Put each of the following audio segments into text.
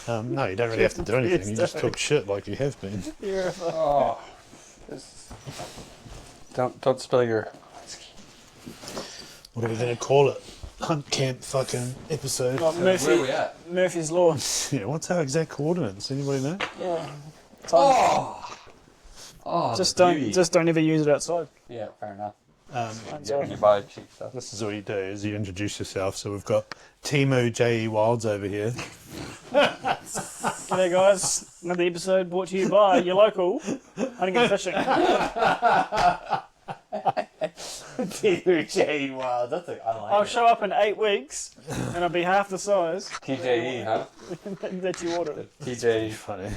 No, you don't really have to do anything. You just talk shit like you have been. Oh. Don't spill your... What are we going to call it? Hunt camp fucking episode. Oh, Where are we at? Murphy's Law. Yeah, what's our exact coordinates? Anybody know? Yeah. Oh, Just the beauty. don't ever use it outside. Yeah, fair enough. So, You buy cheap stuff. This is all you do, is you introduce yourself. So we've got Temu J.E. Wilds over here. G'day guys, another episode brought to you by your local hunting and fishing. TJE, wow, that's a, I like I'll it. show up in 8 weeks and I'll be half the size TJE, huh? that you ordered. TJE. Funny.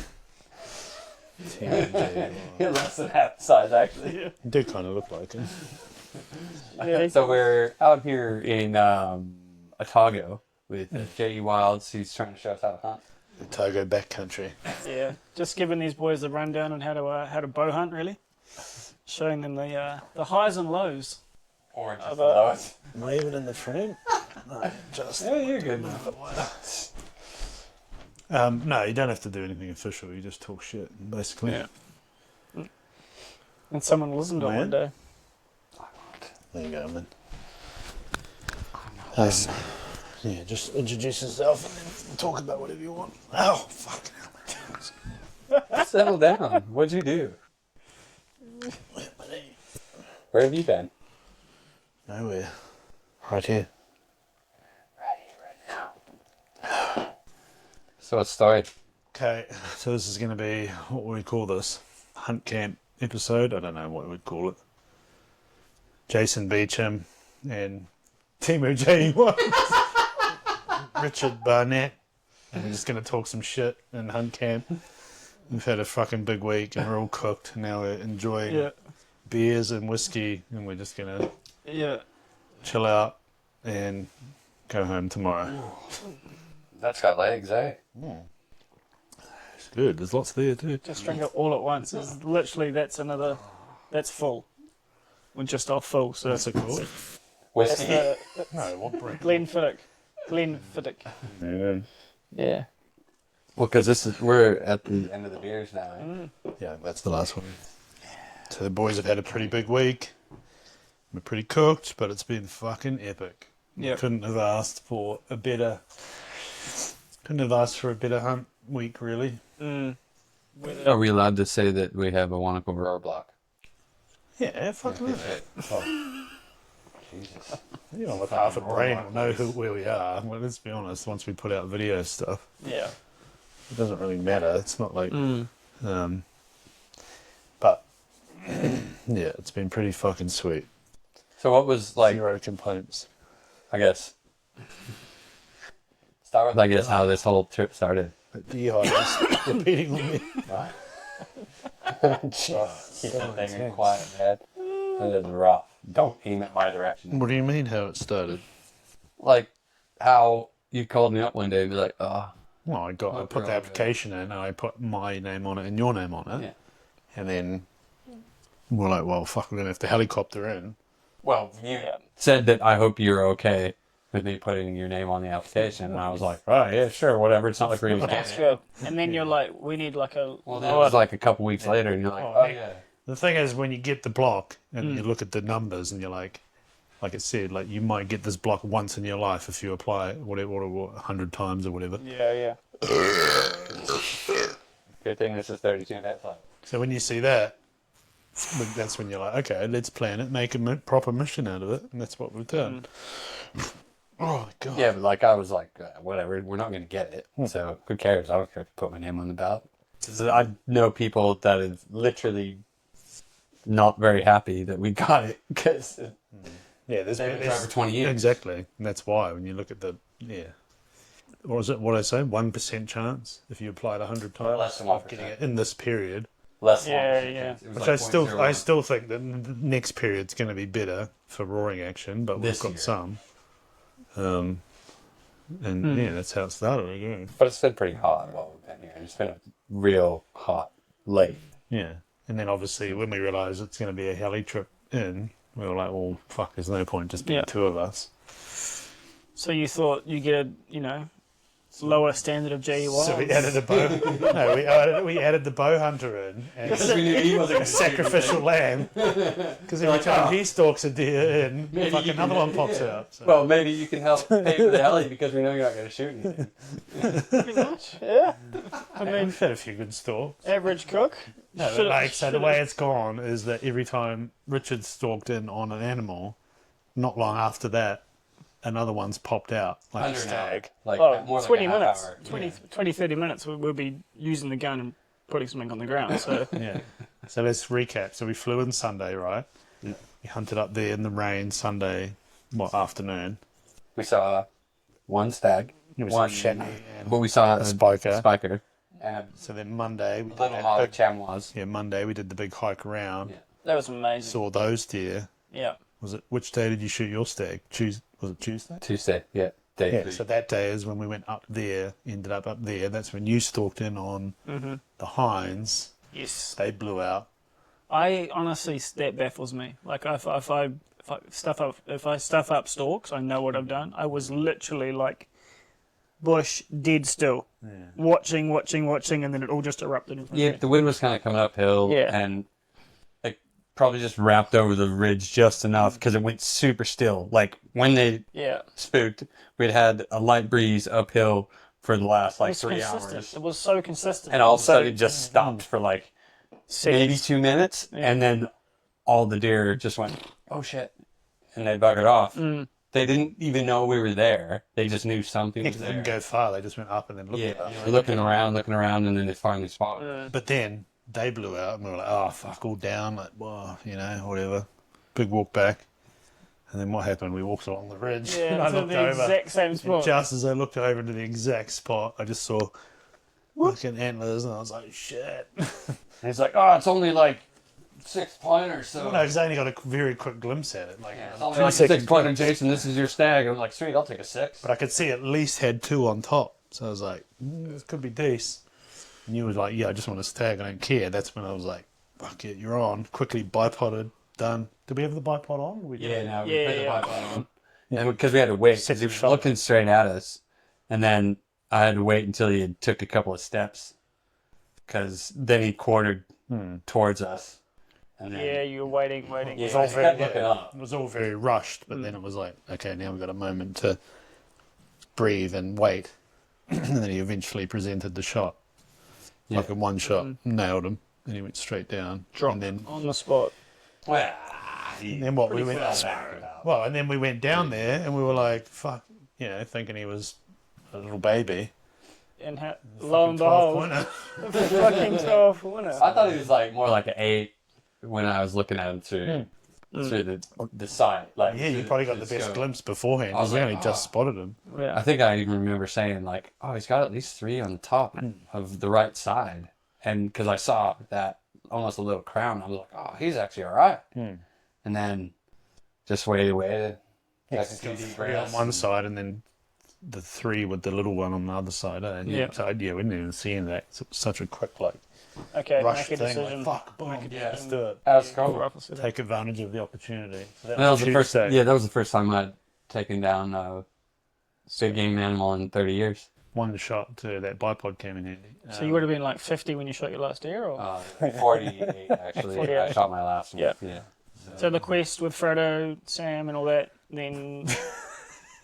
Temu J.E. You're less than half the size, actually. Yeah. You do kind of look like him. Yeah. So we're out here in Otago with J.E. Wilds, who's trying to show us how to hunt. Otago Backcountry. Yeah, just giving these boys the rundown on how to bow hunt, really. Showing them the highs and lows. Orange Of, lows. Am I even in the frame? No, just... Yeah, you're good now. no, you don't have to do anything official. You just talk shit, basically. Yeah. And someone will listen to it one day. There you go, man. Yeah, just introduce yourself and then talk about whatever you want. Oh, fucking hell. Settle down. What'd you do? Where have you been? Nowhere. Right here. So what's the story? Okay, so this is going to be, what would we call this? Hunt camp episode? I don't know what we'd call it. Jason Beecham and Temu J. Richard Barnett. And we're just going to talk some shit in hunt camp. We've had a fucking big week and we're all cooked. Now we're enjoying beers and whiskey and we're just going to chill out and go home tomorrow. That's got legs, eh? It's good. There's lots there too. Just drink it all at once. It's literally, that's full. We're just off full, so What's it called? Whiskey. No, what brand? Glenfiddich. Yeah. Well, because we're at the end of the beers now. Eh? Yeah, that's the last one. So the boys have had a pretty big week. We're pretty cooked, but it's been fucking epic. Yeah. Couldn't have asked for a better hunt week, really. Are we allowed to say that we have a Wanaka roadblock? Yeah, fucking it. Jesus. Anyone with half a brain will know where we are. Well, let's be honest, once we put out video stuff, Yeah. it doesn't really matter. It's not like... but, yeah, it's been pretty fucking sweet. So what was like, 0 complaints. I guess, start with, I guess, how this whole trip started. But just repeating on me. Keep that thing in quiet, man. That is rough. Don't aim at my direction. What do you mean how it started? Like, how you called me up one day and be like, oh. Well, I put the application in and I put my name on it and your name on it. Yeah. And then we're like, well, fuck, we're going to have to helicopter in. Well, you said that I hope you're okay with me putting your name on the application. And I was like, oh, yeah, sure, whatever. It's not like we're going That's good. And then you're like, we need like a... Well, then it was like a couple weeks later and you're like, oh, yeah. The thing is, when you get the block and you look at the numbers and you're like it said, like you might get this block once in your life if you apply whatever 100 times or whatever. Yeah. Good thing this is 32 and a half. So when you see that, that's when you're like, okay, let's plan it, make a proper mission out of it, and that's what we've done. Oh my god. Yeah, but like I was like, whatever, we're not going to get it. So who cares? I don't care if you put my name on the ballot. I know people that have literally not very happy that we got it because there's been trying for 20 years. Exactly, and that's why when you look at the what was it? What did I say? 1% chance if you applied 100 times Less than of 1%. getting it in this period. Less. Yeah. It was Which like I still think that the next period's going to be better for roaring action, but we've got some. And that's how it started again. But it's been pretty hot while we've been here. It's been a real hot late. Yeah, and then obviously when we realised it's going to be a heli trip in, we were like, well, fuck, there's no point just being two of us. So you thought you get lower standard of GUI. So we added a bow. No, we added the bow hunter in and We knew he wasn't a sacrificial lamb. Because every time he stalks a deer in, fucking another one pops out. So. Well, maybe you can help pay for the heli because we know you're not going to shoot anything. Pretty much, yeah. I mean, we've had a few good stalks. average cook. No, but like, so the way it's gone is that every time Richard stalked in on an animal, not long after that, another one's popped out, like Under a an stag. hour. Like, Oh, more 20 like a half minutes. hour. 20, 30 minutes, we'll be using the gun and putting something on the ground. So Yeah. So let's recap. So we flew in Sunday, right? Yeah. We hunted up there in the rain Sunday, afternoon. We saw one stag. It was One shanty and But we saw a spiker. Spiker. And So then Monday, we did little that Molly big, chamois. Monday we did the big hike around. Yeah. that was amazing. Saw those deer. Yeah. Was it which day did you shoot your stag? Was it Tuesday? Tuesday, yeah. Day Yeah. three. So that day is when we went up there. Ended up there. That's when you stalked in on the hinds. Yes. They blew out. I honestly, that baffles me. Like if I stuff up stalks, I know what I've done. I was literally like bush dead still, watching, and then it all just erupted in front Yeah, of me. the wind was kind of coming uphill. Yeah. And it probably just wrapped over the ridge just enough because it went super still. Like when they Yeah. spooked, we'd had a light breeze uphill for the last It like was 3 consistent. hours. It was so consistent. And all of a sudden it just stopped for like maybe Seconds. 2 minutes. And then all the deer just went, oh shit. And they buggered off. They didn't even know we were there. They just knew something They was there. didn't go far. They just went up and then looked Yeah, at us. you were looking around, and then they finally spotted. But then they blew out, and we were like, "Oh fuck, all down!" Like, well, whatever. Big walk back, and then what happened? We walked along the ridge. Yeah, and I to looked the over. exact same And spot. just as I looked over to the exact spot, I just saw fucking antlers, and I was like, "Shit!" And he's like, oh, it's only like 6 pointers, so. Well, no, because I only got a very quick glimpse at it, like Yeah, it's 2 only like a seconds. 6 pointer, Jason. This is your stag. I'm like, sweet, I'll take a 6. But I could see at least had 2 on top, so I was like, "This could be decent." And you was like, "Yeah, I just want to stag. I don't care." That's when I was like, "Fuck it, you're on." Quickly bipoded, done. Did we have the bipod on? We did. Yeah, no, we Yeah, put the yeah. bipod on. And because we had to wait, because he was looking straight at us. And then I had to wait until he had took a couple of steps. Because then he quartered towards us. And then, Yeah, you were waiting. Yeah, It was I all just very, kept looking up. it was all very rushed, but then it was like, okay, now we've got a moment to breathe and wait. And then he eventually presented the shot. Yeah. Like in one shot, nailed him, and he went straight down. Drop And then, on the spot. Well, and then what? We pretty went. flat about. Well, and then we went down there, and we were like, fuck, thinking he was a little baby. And lo and 12 behold, pointer. the fucking 12 winner. I thought he was like more like an 8 when I was looking at him through the side. Like, Yeah, you through probably got the best scope. glimpse beforehand. I was We like, only just spotted him. Yeah. I think I even remember saying like, "Oh, he's got at least 3 on the top of the right side," and because I saw that almost a little crown, I was like, "Oh, he's actually all right." And then just waited. Yeah, Took it's a few got deep 3 on breaths. one side, and then the 3 with the little one on the other side. Eh? Yeah. So, we didn't even see that. It was such a quick Okay, rush make a thing. decision. Like, fuck, boom, Yeah. let's do it. That was cool. Rifle Take advantage of the opportunity. So That was the first. Tuesday. Yeah, that was the first time I'd taken down a big game animal in 30 years. One shot to that bipod came in handy. So you would have been like 50 when you shot your last deer, or 48 actually. 48. I shot my last one. Yeah. so the quest with Frodo, Sam, and all that. Then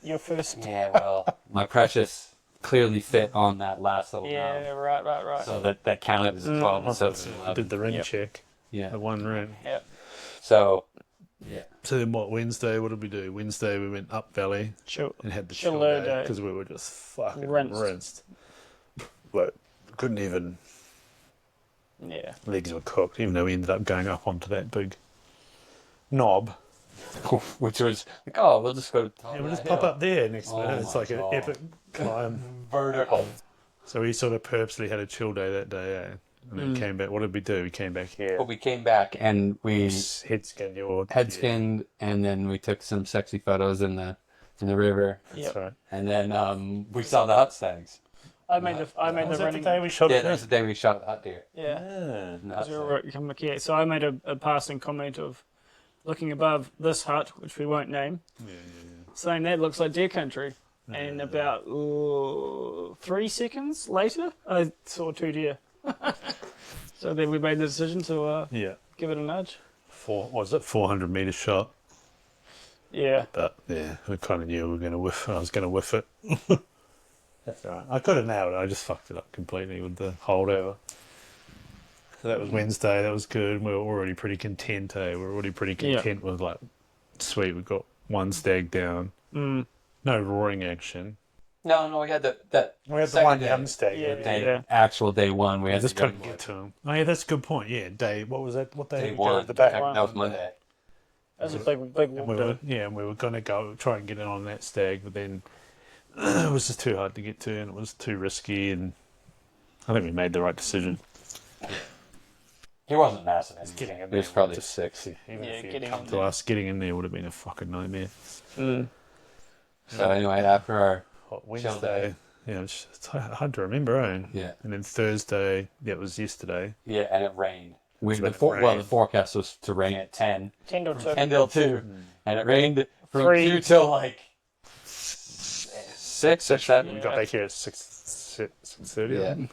your first. Yeah, well, my precious clearly fit on that last little Yeah, mound. right. So that counted as a 12 instead of an I 11. did the ring Yep. check. Yeah. The one ring. Yeah. So, yeah. So then Wednesday, what did we do? Wednesday we went up valley Sure. and had the Chill chill day. day because we were just fucking Rinsed. rinsed. But couldn't even, Yeah. legs were cooked, even though we ended up going up onto that big knob. Which was like, oh, we'll just go to the top Yeah, of we'll that just pop hill. up there next Oh minute. It's my like an God. epic climb. Vertical. So we sort of purposely had a chill day that day, eh? And then came back. What did we do? We came back here. But we came back and we Head skin your head skinned, and then we took some sexy photos in the river, Yeah, that's right. and then we saw the hut stags. I made the Was that the running. day we shot Yeah, it? that's the day we shot the hut deer. Yeah. Yeah. The hut As we were stag. coming back here. So I made a passing comment of looking above this hut, which we won't name, saying that looks like deer country. and about 3 seconds later, I saw 2 deer. So then we made the decision to give it a nudge. 400 meter shot. Yeah. But yeah, we kind of knew we were going to whiff. I was going to whiff it. That's all right. I could have nailed it. I just fucked it up completely with the holdover. So that was Wednesday. That was good. We were already pretty content. We were already pretty content with like, sweet. We got 1 stag down. No roaring action. No, we had the one young stag. Actual day 1. We had just couldn't get to him. Oh yeah, that's a good point. Yeah, what was that? What day? Day 1. The back. That was Monday. That was a big walk. And we were going to go try and get in on that stag, but then it was just too hard to get to, and it was too risky. And I think we made the right decision. He wasn't massive. Getting in there, he was probably 6. Even if he had come to us, getting in there would have been a fucking nightmare. So anyway, after our hot Wednesday, it's hard to remember, Yeah. And then Thursday, that was yesterday. Yeah, and it rained. The forecast was to rain at 10. 10 till 2. 10 till 2. And it rained from 3 2 till like 6 or 7. We got back here at 6:30. Yeah.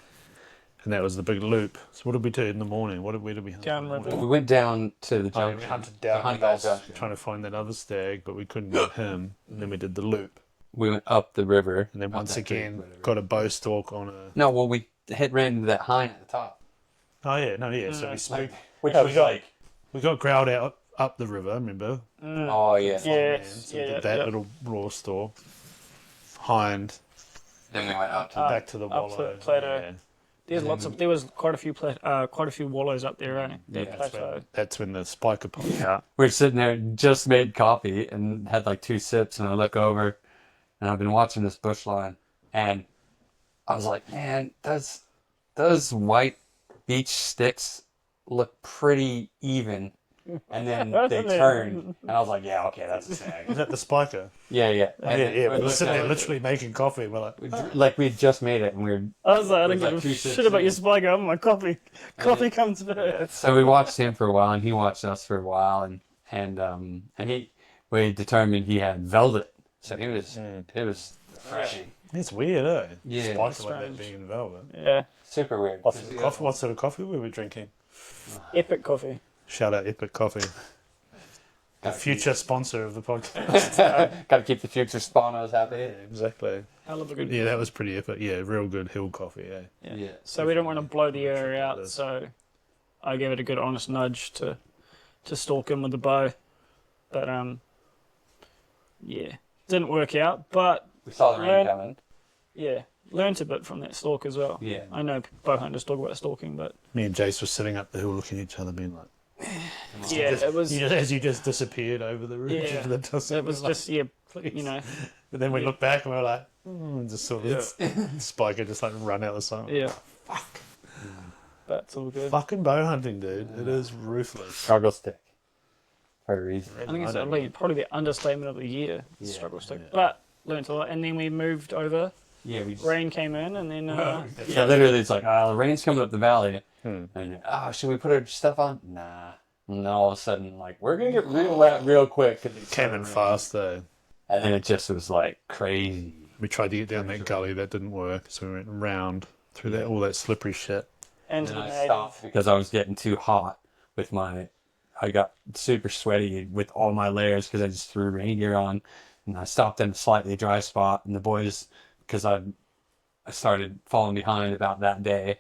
And that was the big loop. So what did we do in the morning? Where did we hunt? Downriver. We went down to the We junction. hunted down Hunting Huntingdale, trying to find that other stag, but we couldn't get him. And then we did the loop. We went up the river. And then once again, got a bow stalk on a... No, well, we ran into that hind at the top. Oh, yeah. No, yeah. So we spooked... Which was We got growled out up the river, remember? Oh, yeah. So we did that little raw stalk. Hind. Then we went up to Back to the up wallow. to the plateau. Yeah. There was quite a few wallows up there, eh? That's when the spiker popped out. We were sitting there, just made coffee, and had like 2 sips, and I look over, and I've been watching this bush line, and I was like, man, those white beech sticks look pretty even. And then they turned, and I was like, yeah, okay, that's a stag. Is that the spiker? Yeah. We were sitting there literally making coffee. We're like, we had just made it, and we were... I was like, I don't like give 2 a sips shit about in. your spiker. I'm my coffee. Coffee comes first. So we watched him for a while, and he watched us for a while, and we determined he had velvet. So it was refreshing. it's weird, eh? Yeah. Spiker like that being in velvet. Yeah. Super weird. What sort of coffee were we drinking? Epic coffee. Shout out Epic Coffee. The future sponsor of the podcast. Got to keep the future spawners happy. Yeah, exactly. Hell of a good. Yeah, that was pretty epic. Yeah, real good hill coffee, eh? Yeah. So we don't want to blow the area out, so I gave it a good honest nudge to stalk him with the bow. But didn't work out. But We saw the rain coming. yeah, learned a bit from that stalk as well. Yeah. I know bow hunters talk about stalking, but Me and Jace were sitting up the hill looking at each other being like... it was. As you just disappeared over the ridge. Yeah. Into the dust, It was like, just please. you know. But then we looked back and we were like, and just sort of spiker just like run out the side. Yeah. Fuck. But it's all good. Fucking bow hunting, dude. It is ruthless. Struggle stick. For a reason. I think it's don't probably the understatement of the year. Yeah. Struggle stick. But learned a lot, and then we moved over. Yeah, we just... Rain came in, and then Yeah, literally, it's like, the rain's coming up the valley. And, should we put our stuff on? Nah. And then all of a sudden, like, we're going to get real wet real quick. Came in fast, though. And then it just was, like, crazy. We tried to get down that gully. That didn't work. So we went round through all that slippery shit. and And I stopped because I was getting too hot with I got super sweaty with all my layers because I just threw rain gear on. And I stopped in a slightly dry spot. And the boys, because I started falling behind about that day.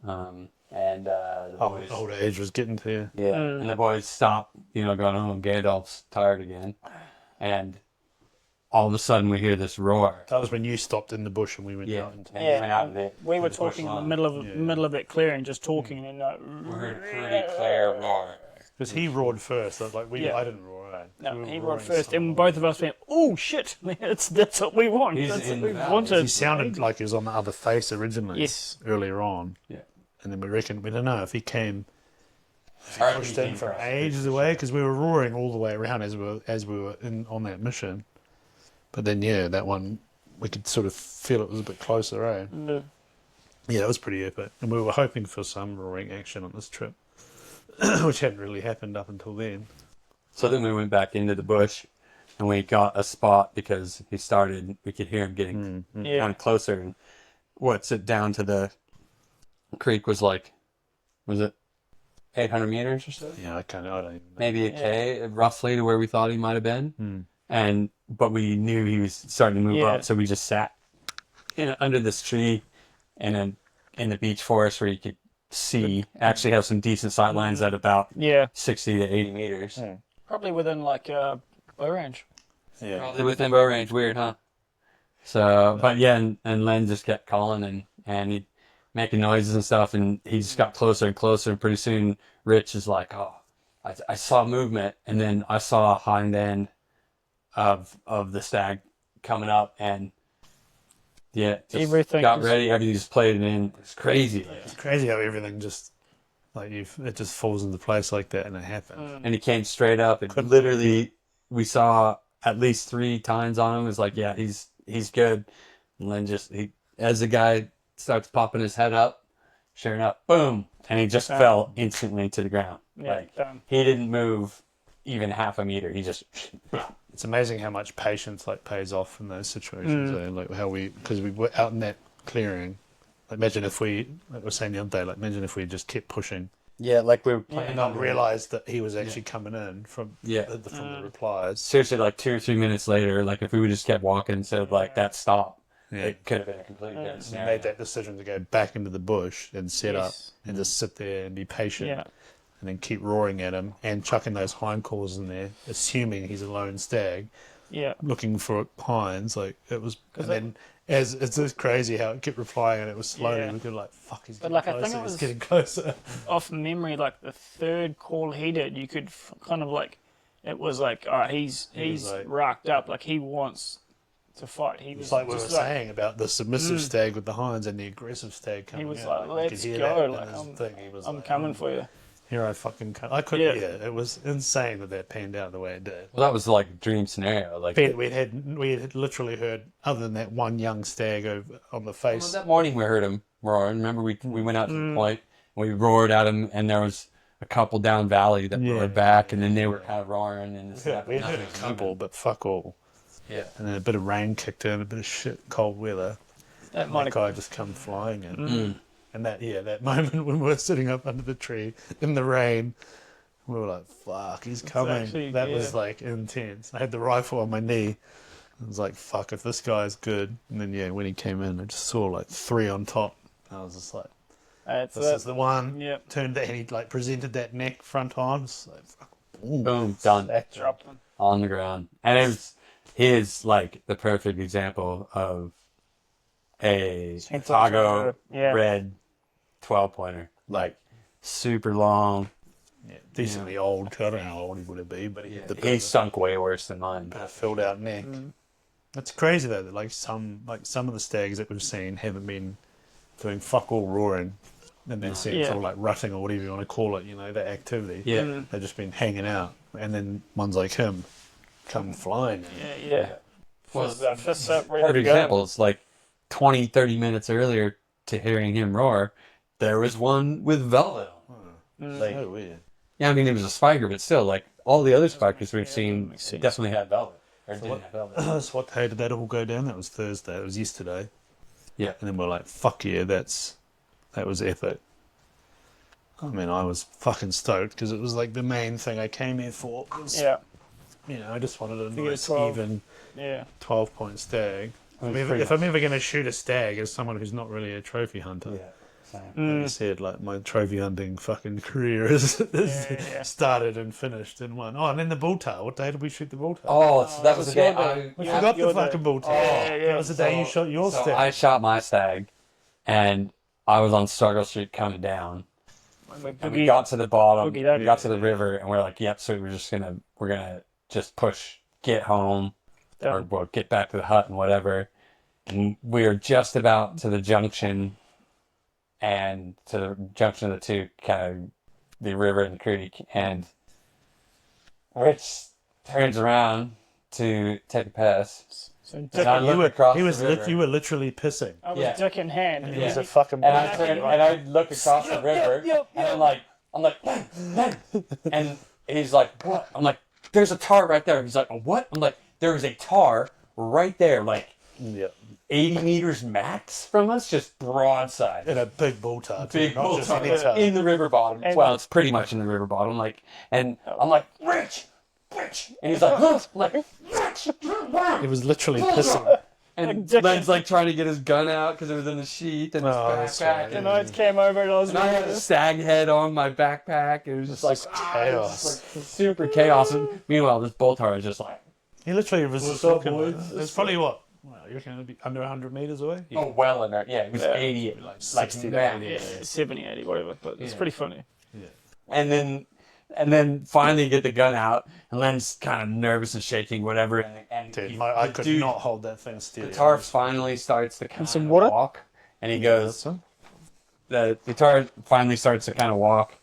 The boys, Old age was getting to you. yeah, and the boys stopped, going home. Gandalf's tired again. And all of a sudden we hear this roar. That was when you stopped in the bush and we went out. And we went out there. we were talking in the middle of that clearing, just talking, and We heard a pretty clear roar. Because he roared first. I didn't roar. Eh? no, We were he roared roaring first, something. and both of us went, "Oh shit! That's what we want. He's That's what in we the valley. wanted." He sounded like he was on the other face originally. Yes. Earlier on. Yeah. And then we don't know if he came... Or pushed in from ages away because we were roaring all the way around as we were on that mission. But then that one we could sort of feel it was a bit closer, eh? Yeah, that was pretty epic. And we were hoping for some roaring action on this trip, which hadn't really happened up until then. So then we went back into the bush, and we got a spot because we could hear him getting kind of closer. And what's it down to the creek was it 800 meters or so? Yeah, I don't even know. Maybe a K, roughly, to where we thought he might have been. But we knew he was starting to move up, so we just sat under this tree in the beech forest where you could actually have some decent sight lines at about 60 to 80 meters. Probably within like bow range. Yeah. Probably within bow range. Weird, huh? So, but yeah, and Len just kept calling and he making noises and stuff, and he just got closer and closer, and pretty soon Rich is like, oh, I saw movement, and then I saw a hind end of the stag coming up, and everything got ready, everything just played it in. It's crazy. It's crazy how everything just it just falls into place like that, and it happens. And he came straight up, and literally we saw at least 3 tines on him. It was like, yeah, he's good. And then as the guy starts popping his head up, sure enough, boom, and he just fell instantly to the ground. He didn't move even half a meter. He just. It's amazing how much patience pays off in those situations. Like because we were out in that clearing. Imagine if like we were saying the other day, imagine if we just kept pushing. Yeah, like we were and not realised that he was actually coming in from the replies. Seriously, 2 or 3 minutes later, if we would just kept walking instead of that stop, it could have been a completely different scenario. Made that decision to go back into the bush and set up and just sit there and be patient. Yeah. And then keep roaring at him and chucking those hind calls in there, assuming he's a lone stag. Yeah. Looking for hinds, it was. And then it's just crazy how it kept replying, and it was slowly. We could fuck, he's getting closer. I think he's getting closer. Off memory, the third call he did, you could kind of it was all right, he's racked up, he wants to fight. He was like we were saying about the submissive stag with the hinds and the aggressive stag coming. He was out. Let's go. I'm coming for you. Here I fucking come. I couldn't. Yeah, it was insane that panned out the way it did. Well, that was a dream scenario. We had literally heard, other than that one young stag over on the face. Well, that morning we heard him roaring. Remember, we went out to the point, and we roared at him, and there was a couple down valley that roared back, and then they were kind of roaring. And we had heard a couple, but fuck all. Yeah. And then a bit of rain kicked in, a bit of shit, cold weather. That guy just come flying in. And that moment when we were sitting up under the tree in the rain, we were like, fuck, he's coming. Actually, that was intense. I had the rifle on my knee. I was like, fuck, if this guy's good. And then, when he came in, I just saw 3 on top. I was just like, this is the one. Yep. Turned that, and he presented that neck front on. Fuck, boom, done. Dropped him. On the ground. And he is the perfect example of a Chicago red 12-pointer. Super long. Yeah, decently old. I don't know how old he would be, but he sunk way worse than mine. But a filled out neck. That's crazy though, that some of the stags that we've seen haven't been doing fuck all roaring in that sense, or rutting or whatever you want to call it, that activity. Yeah. They've just been hanging out. And then ones like him come flying. Yeah. Well, perfect example. It's 20, 30 minutes earlier to hearing him roar, there was one with velvet on. So weird. Yeah, I mean, it was a spiker, but still, all the other spikers we've seen definitely had velvet. Or didn't have velvet. So what day did that all go down? That was Thursday. It was yesterday. Yeah. And then we're like, fuck yeah, that was epic. I mean, I was fucking stoked because it was the main thing I came here for. I just wanted a nice, even 12-point stag. If I'm ever going to shoot a stag as someone who's not really a trophy hunter, like you said, my trophy hunting fucking career is started and finished in one. Oh, and then the bull tail. What day did we shoot the bull tail? Oh, so that was the day. We forgot the fucking bull tail. That was the day you shot your stag. I shot my stag, and I was on Struggle Street coming down. And we got to the bottom, we got to the river, and we're like, yep, so we're gonna just push, get home, or get back to the hut and whatever. And we were just about to the junction, and to the junction of the two, kind of the river and the creek, and Rich turns around to take a piss. So you were literally pissing. I was dick in hand. And he was a fucking. And I look across the river, and I'm like, and he's like, what? I'm like, there's a tar right there. He's like, a what? I'm like, there was a tar right there, like Yeah. 80 meters max from us, just broadside. And a big bull tar. Big not bull just tar any tar. in the river bottom. And- Well, it's pretty much in the river bottom. Like, and I'm like, Rich! And he's like, huh? I'm like, Rich! It was literally pissing. And Len's like trying to get his gun out because it was in the sheath and his that's backpack. right. And I came over and I was And I had a stag head on my backpack. It was just like chaos. just like super chaos. And meanwhile, this bull tar is just like, He literally was What's just up, looking. boys? It was probably what? Well, you reckon it'd be under 100 meters away? oh, well in there. Yeah, it was 80, like 60 to max. 80. Yeah, 70, 80, whatever. But it's pretty funny. And then finally get the gun out, and Len's kind of nervous and shaking, whatever. And Dude, I could not hold that thing still. the tar finally starts to kind some of water? walk, and he goes. The tar finally starts to kind of walk,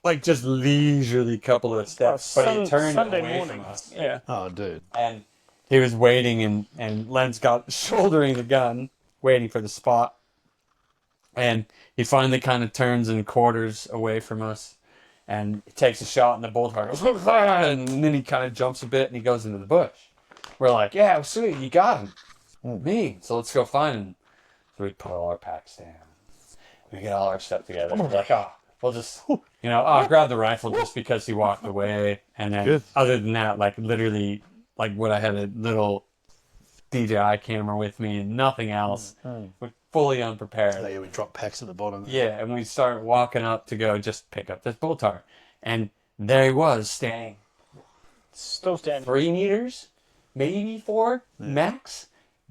like just leisurely couple of steps, but he turned Sunday away morning. from us, Yeah. Oh, dude. and he was waiting, and Len's got shouldering the gun, waiting for the spot, and he finally kind of turns and quarters away from us. And he takes a shot, and the bull tar goes, and then he kind of jumps a bit, and he goes into the bush. We're like, yeah, sweet, you got him. Me. So let's go find him. So we put all our packs down. We get all our stuff together. We're like, we'll just, I'll grab the rifle just because he walked away. And then Good. other than that, like literally, like what I had a little DJI camera with me and nothing else. We're fully unprepared. Yeah, we dropped packs at the bottom. Yeah, and we start walking up to go just pick up this bull tar. And there he was, standing Still standing. 3 meters, maybe 4, max,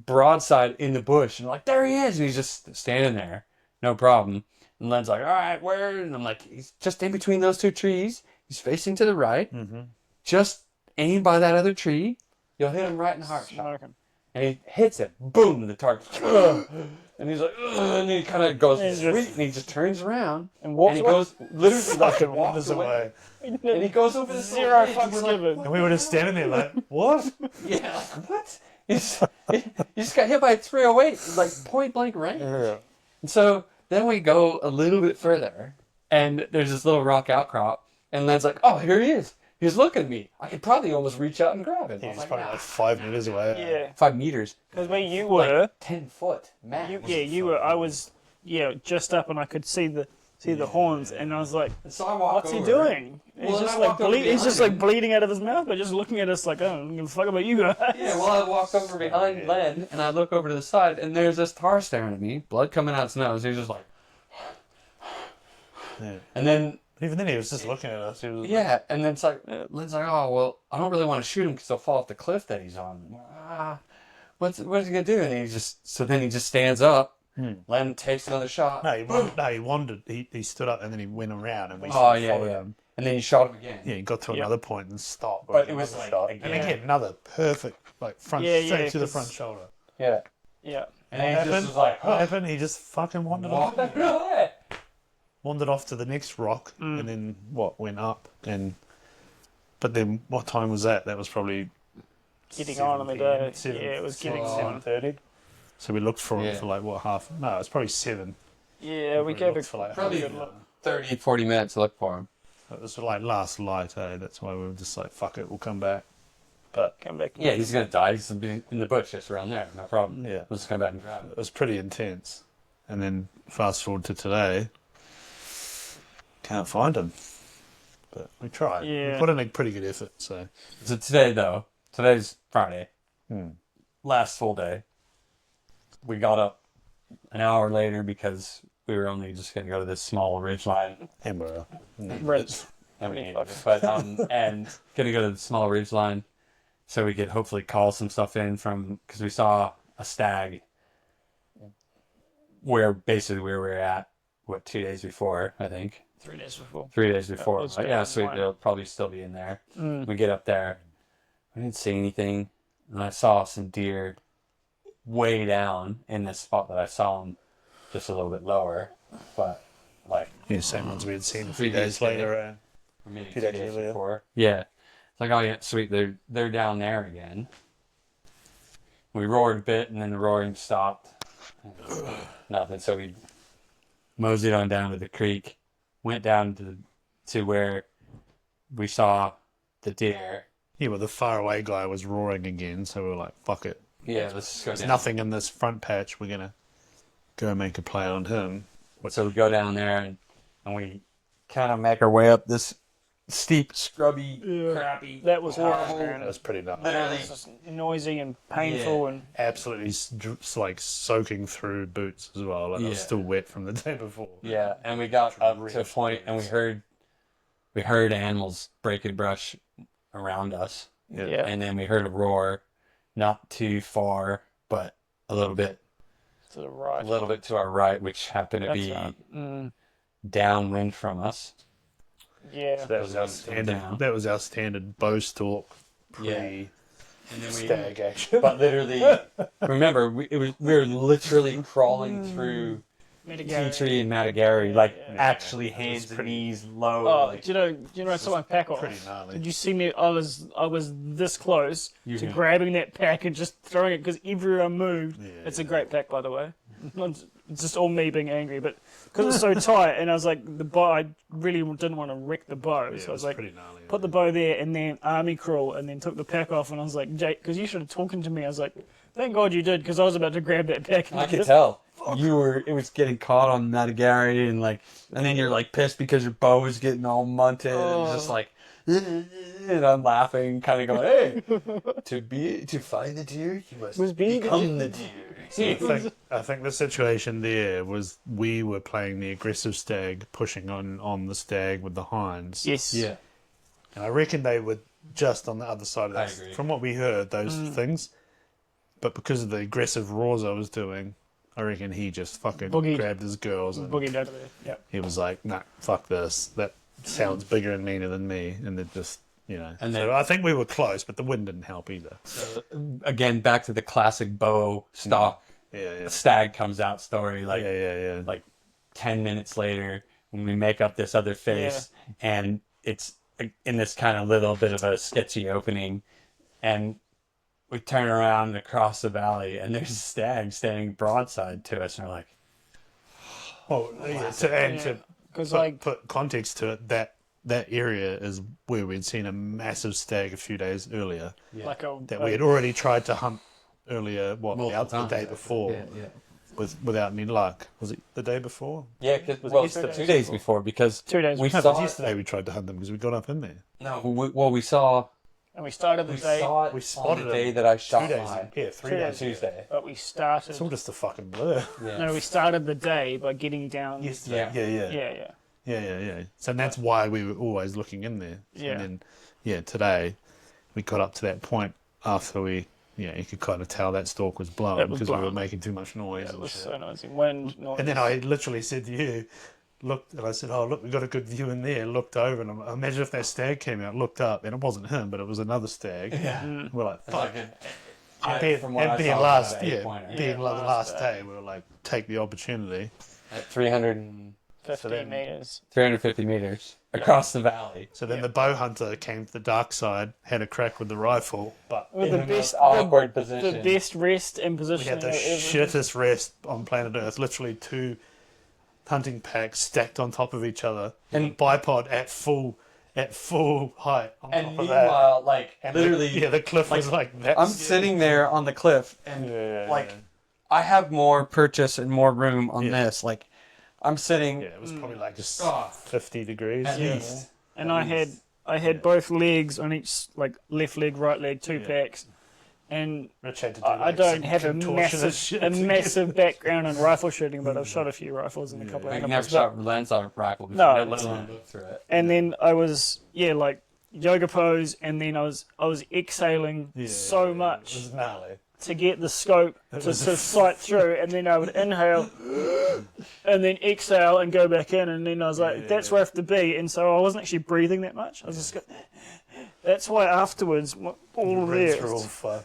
broadside in the bush. And I'm like, there he is. And he's just standing there, no problem. And Len's like, all right, where? And I'm like, he's just in between those 2 trees. He's facing to the right. Mm-hmm. Just aim by that other tree. You'll hit him right in the heart shot. Smoking. And he hits it. Boom, the target. And he's like, ugh, and he kind of goes, sweet, and he just turns around. And walks he away. goes, literally, like, Fucking walks wanders away. away. And he goes over the Zero ridge, fucks and we're like, given. And we were just standing there like, what? yeah, like, what? You just got hit by a 308, like point blank range. Yeah. And so then we go a little bit further, and there's this little rock outcrop, and Len's like, oh, here he is. He's looking at me. I could probably almost reach out and grab him. I was He's like, probably nah. like 5 meters away. Yeah. 5 meters. Because where you were, Like 10 foot max. you were. I was, just up, and I could see the horns, and I was like, And so I walk "What's he over. doing?" Well, He's then just I like walked over he's just behind like bleeding out of his mouth, but just looking at us like, "Oh, I don't give a fuck about you guys." Yeah, well, I walk over behind Len, and I look over to the side, and there's this tar staring at me, blood coming out his nose. He's just like, Yeah. and then, Even then, he was just looking at us. He was yeah, and then it's like, Len's like, oh, well, I don't really want to shoot him because he'll fall off the cliff that he's on. What's he gonna do? And then he just stands up. Len takes another shot. he wandered. He stood up and then he went around and we Oh, followed yeah. him. And then he shot him again. Yeah, he got to another point and stopped. But it was like, and again, another perfect, like front, straight to the front shoulder. Yeah. Yeah. And then he just was like, What happened? He just fucking wandered off. what? Wandered off to the next rock and then went up but then what time was that? That was probably Getting on in the day. 7, Yeah, it was getting on. 7:30. So we looked for him Yeah. for like what half? No, it was probably 7. Yeah, we gave looked it for like Probably half an hour. 30, 40 minutes to look for him. It was like last light, That's why we were just like, fuck it, we'll come back. But come back. Yeah, he's gonna die. He's in the bush just around there. No problem. Yeah. We'll just come back and grab it it. was pretty intense. And then fast forward to today, can't find him. But we tried. Yeah. We put in a pretty good effort. So So today's Friday. Last full day. We got up an hour later because we were only just gonna go to this small ridge line. Hamburger. Reds. And gonna go to the small ridge line so we could hopefully call some stuff in because we saw a stag where basically we were at 2 days before, I think. 3 days before. 3 days before. was Like, down sweet, line. they'll probably still be in there. We get up there. We didn't see anything. And I saw some deer way down in this spot that I saw them just a little bit lower. But, like, Yeah, same ones we had seen a 3 few days days later. maybe 2 2 days days earlier. before. Yeah. It's like, oh, yeah, sweet. They're down there again. We roared a bit, and then the roaring stopped. Nothing. So we moseyed on down to the creek, went down to where we saw the deer, Yeah, well, the faraway guy was roaring again, so we were like, fuck it. Yeah, let's just go There's down. nothing in this front patch. We're going to go make a play on him. So we go down there and we kind of make our way up this steep, scrubby, crappy. That was horrible. horrible. That was pretty nuts. Literally. It was just noisy and painful, and Absolutely like soaking through boots as well. Like, I was still wet from the day before. Yeah, and we got up to a point and we heard animals breaking brush around us. Yeah. And then we heard a roar, not too far, but a little bit to the right. to our right, which happened to be downwind from us. Yeah. So that was our standard. That was our standard bow stalk stag action. But literally, remember, we were literally crawling through tea tree and Matagari, actually hands and knees low. Oh, do you know I saw my pack off? Pretty gnarly. Did you see me? I was this close to grabbing that pack and just throwing it because everyone moved. Yeah, it's a great pack, by the way. It's just all me being angry, but because it's so tight, and I was like, the bow, I really didn't want to wreck the bow, so I was like, pretty gnarly, put the bow there, and then army crawl, and then took the pack off, and I was like, Jake, because you should have talking to me, I was like, thank God you did, because I was about to grab that pack. I could tell. It was getting caught on Matagari, and then you're like pissed because your bow is getting all munted, and just like, and I'm laughing, kind of going, hey, to find the deer, you must become the deer. I think the situation there was we were playing the aggressive stag, pushing on the stag with the hinds. Yes. Yeah. And I reckon they were just on the other side of that. I agree. From what we heard, those things. But because of the aggressive roars I was doing, I reckon he just fucking grabbed his girls and boogied out of there. Yep. he was like, nah, fuck this. That sounds bigger and meaner than me. And then just, And so I think we were close, but the wind didn't help either. So, again, back to the classic bow stock. Stag comes out story. Like 10 minutes later, when we make up this other face, and it's in this kind of little bit of a sketchy opening, and we turn around across the valley, and there's a stag standing broadside to us, and we're like, to put context to it, that area is where we'd seen a massive stag a few days earlier. Yeah. That we had already tried to hunt earlier, the day before, without any luck. Was it the day before? Yeah, because 2 days before, because 2 days. We saw yesterday. We tried to hunt them because we got up in there. No, we saw. And we started the day. We spotted the day that I shot 2 days. mine. Yeah, 3 days. Tuesday. But we started. It's all just a fucking blur. Yeah. No, we started the day by getting down. Yesterday. Yeah. So that's why we were always looking in there. Yeah. And then, today we got up to that point after we. Yeah, you could kind of tell that stalk was blown because we were making too much noise. Yeah, it was so noisy. Wind, noise. And then I literally said to you, looked, and I said, oh, look, we got a good view in there. Looked over, and I imagine if that stag came out, looked up, and it wasn't him, but it was another stag. Yeah. We're like, fuck. Being the last day, we were like, take the opportunity. At 350 meters across the valley. So then the bow hunter came to the dark side, had a crack with the rifle, but with in the best awkward position. The best rest and position. We had the shittest rest on planet Earth. Literally 2 hunting packs stacked on top of each other, and bipod at full height on and top of meanwhile, that. Literally, the cliff was like that. I'm sitting there on the cliff, and I have more purchase and more room on this. Like, I'm sitting. Yeah, it was probably like just 50 degrees at least. And I had both legs on each, like left leg, right leg, 2 packs. And Rich had to do I don't have a massive background in rifle shooting, but I've shot a few rifles in a couple of I've animals. never shot lens on a rifle before. No, let alone look through it. And then I was yoga pose, and then I was exhaling so much. It was gnarly. To get the scope to sight through, and then I would inhale and then exhale and go back in, and then I was like, that's where I have to be. And so I wasn't actually breathing that much. I was just that's why afterwards, all of this. All fun.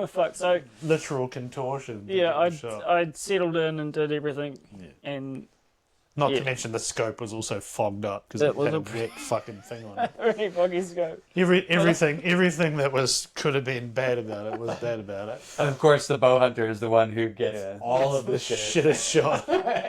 Fuck, so literal contortion. Yeah, I'd settled in and did everything, and Not to mention the scope was also fogged up because it had a wet fucking thing on it. Very foggy scope. Everything that could have been bad about it was bad about it. And of course, the bow hunter is the one who gets all of the shittest shot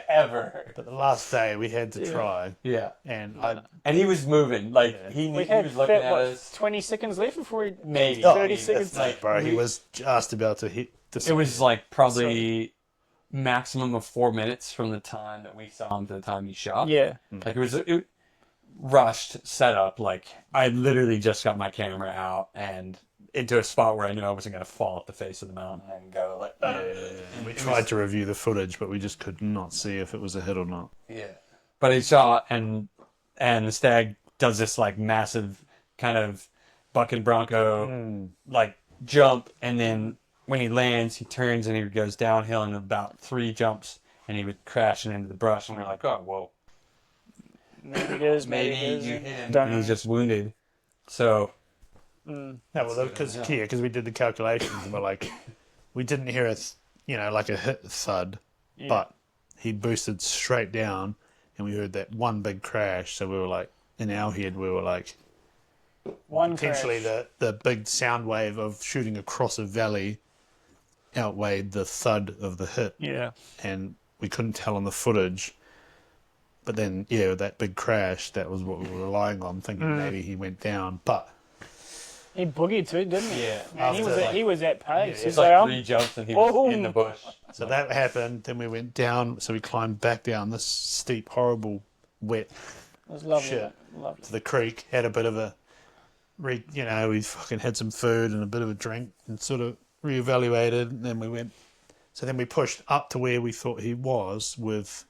ever. But the last day we had to try. Yeah. And he was moving. Like, he was looking at us. 20 seconds left before he... Maybe. 30 seconds. Like, bro, he was just about to hit the... It was like probably maximum of 4 minutes from the time that we saw him to the time he shot. Yeah. Like, it rushed, set up. Like, I literally just got my camera out and into a spot where I knew I wasn't going to fall off the face of the mountain and go like... And we tried to review the footage, but we just could not see if it was a hit or not. Yeah. But he shot, and the stag does this, like, massive kind of buck and bronco, like, jump, and then when he lands, he turns and he goes downhill in about 3 jumps, and he would crash into the brush, and we're like, oh, well... Maybe it is, maybe you hit him, and he's just wounded. So... No, well, because we did the calculations, and we're like, we didn't hear like a hit thud, but he boosted straight down, and we heard that one big crash. So we were like, in our head, we were like, potentially the big sound wave of shooting across a valley outweighed the thud of the hit. Yeah, and we couldn't tell on the footage. But then, that big crash, that was what we were relying on, thinking maybe he went down, but. He boogied too, didn't he? Yeah. Man, he was at pace. It was like 3 jumps and he was in the bush. So that happened. Then we went down. So we climbed back down this steep, horrible, wet it was lovely, shit lovely. to the creek. Had a bit of we fucking had some food and a bit of a drink and sort of reevaluated. And then we went. So then we pushed up to where we thought he was with,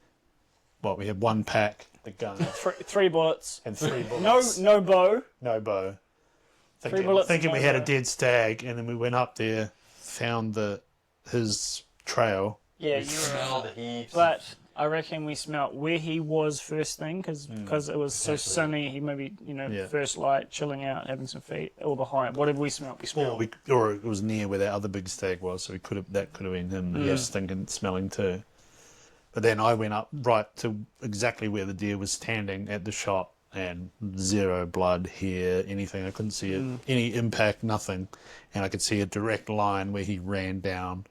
we had 1 pack, the gun. 3 bullets. And 3 bullets. No bow. No bow. 3 bullets. Thinking we had a dead stag, and then we went up there, found his trail. Yeah, you smelled heaps. But I reckon we smelt where he was first thing, because it was so sunny. He maybe first light, chilling out, having some feet, or behind. Whatever we smelt, we smelled. Or it was near where that other big stag was, so that could have been him. He was smelling too. But then I went up right to exactly where the deer was standing at the shot. And 0 blood, hair, anything. I couldn't see it, any impact, nothing. And I could see a direct line where he ran down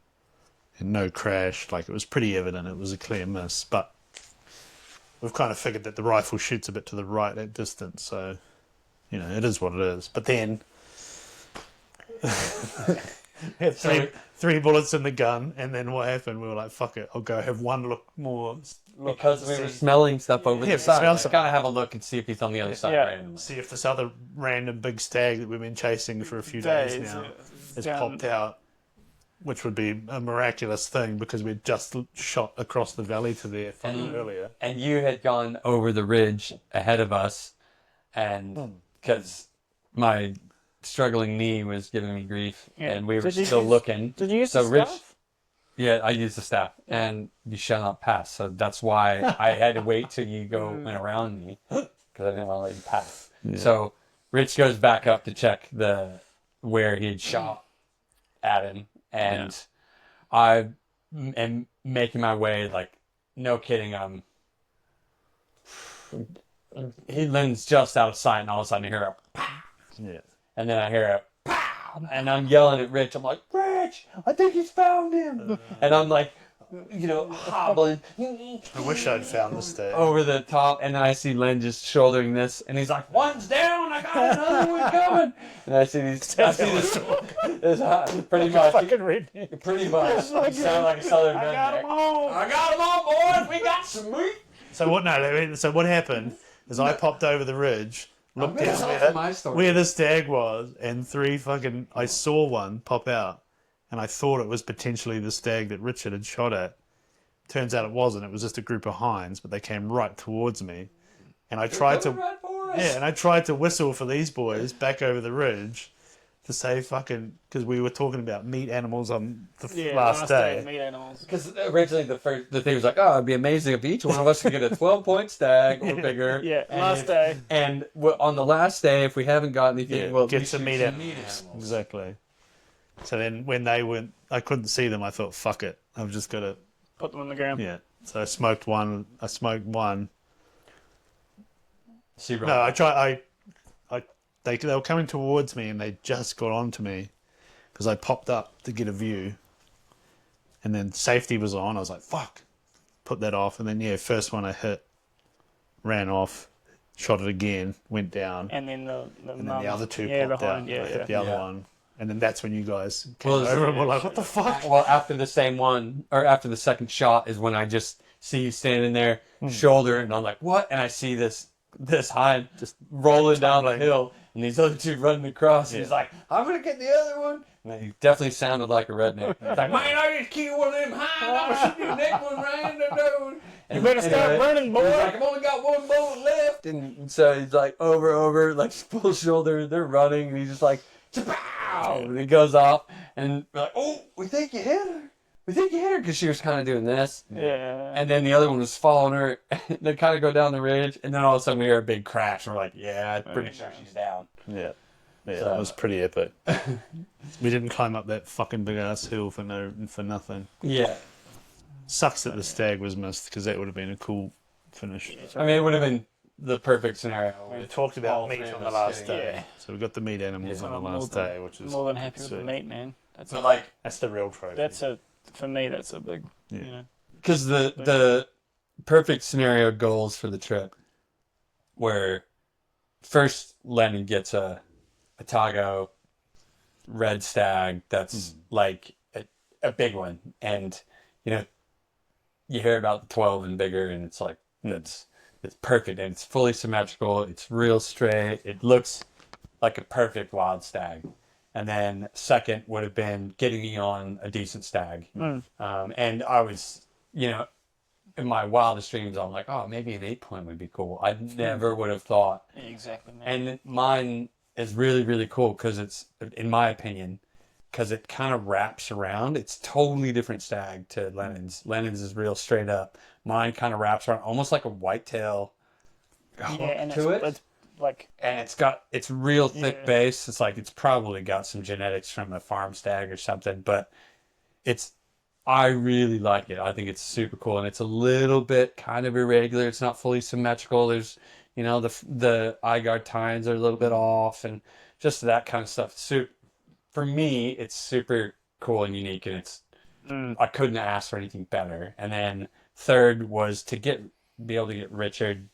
and no crash. Like, it was pretty evident it was a clear miss. But we've kind of figured that the rifle shoots a bit to the right at distance. So, it is what it is. But then, had three bullets in the gun. And then what happened? We were like, fuck it, I'll go have one look more. Because we were smelling stuff over the side. Gotta have a look and see if he's on the other side. Randomly. See if this other random big stag that we've been chasing for a few days now has popped out, which would be a miraculous thing because we'd just shot across the valley to there earlier. And you had gone over the ridge ahead of us, and because my struggling knee was giving me grief, and we were still looking. Did you use the staff? Yeah, I used the staff, and you shall not pass. So that's why I had to wait till you went around me, because I didn't want to let you pass. Yeah. So Rich goes back up to check where he had shot at him, and I am making my way, like, no kidding, he lands just out of sight, and all of a sudden I hear a pow, and then I hear a pow, and I'm yelling at Rich. I'm like, Rich, I think he's found him. And I'm like, hobbling. I wish I'd found the stag. Over the top, and then I see Len just shouldering this, and he's like, "One's down, I got another one coming." And I see this pretty much. Pretty much. You sound like a southern redneck. I got them all, boys. We got some meat. So what happened is I popped over the ridge, looked down where the stag was, and I saw one pop out. And I thought it was potentially the stag that Richard had shot at. Turns out it wasn't. It was just a group of hinds, but they came right towards me. And I tried to whistle for these boys back over the ridge to say because we were talking about meat animals on the last day. Meat animals. Because originally the thing was like, oh, it'd be amazing if each one of us could get a 12-point stag or bigger. Yeah, last day. And on the last day, if we haven't got anything, we'll get some meat animals. Exactly. So then when they went, I couldn't see them. I thought, fuck it. I've just got to put them on the ground. Yeah. So I smoked one. Super. No, they were coming towards me and they just got onto me because I popped up to get a view, and then safety was on. I was like, "Fuck," put that off, and then first one I hit, ran off, shot it again, went down, And then then the other two popped out. Yeah, I hit the other one, and then that's when you guys came Well, over and were like, "What the fuck?" Well, after the same one, or after the second shot, is when I just see you standing there, shoulder, and I'm like, "What?" And I see this hind just rolling down the hill, and these other two running across. And he's like, "I'm gonna get the other one." And he definitely sounded like a redneck. He's like, "Man, I just killed one of them hinds. I'm gonna shoot the next one right in the nose." You better start running, boy. He's like, "I've only got one bullet left." And so he's like, over, like full shoulder. They're running, and he's just like, "Pow!" And he goes off, and we're like, "Oh, we think you hit her. We think you hit her," because she was kind of doing this. Yeah. And then the other one was following her. And they kind of go down the ridge, and then all of a sudden we hear a big crash. And we're like, "Yeah, I'm pretty sure she's down." Yeah, So- that was pretty epic. We didn't climb up that fucking big ass hill for nothing. Yeah. Sucks that the stag was missed because that would have been a cool finish. I mean, it would have been the perfect scenario. We talked about all meat three of on the us last getting- day, so we got the meat animals on the last day, which is more than happy with the sweet. meat, man. So like, That's the real trophy. For me, that's a big, Yeah. because the perfect scenario goals for the trip where first Lennon gets a Tago red stag that's like a big one, and you hear about the 12 and bigger, and it's like it's perfect, and it's fully symmetrical, it's real straight, it looks like a perfect wild stag. And then second would have been getting me on a decent stag. And I was, in my wildest dreams, I'm like, oh, maybe an 8-point would be cool. I never would have thought. exactly, man. And mine is really, really cool because it's, in my opinion, because it kind of wraps around. It's totally different stag to Lennon's. Lennon's is real straight up. Mine kind of wraps around almost like a whitetail and to it. It's like, And it's real thick base. It's like it's probably got some genetics from a farm stag or something, but I really like it. I think it's super cool, and it's a little bit kind of irregular. It's not fully symmetrical. There's the eye guard tines are a little bit off, and just that kind of stuff. For me, it's super cool and unique, and I couldn't ask for anything better. And then third was to be able to get Richard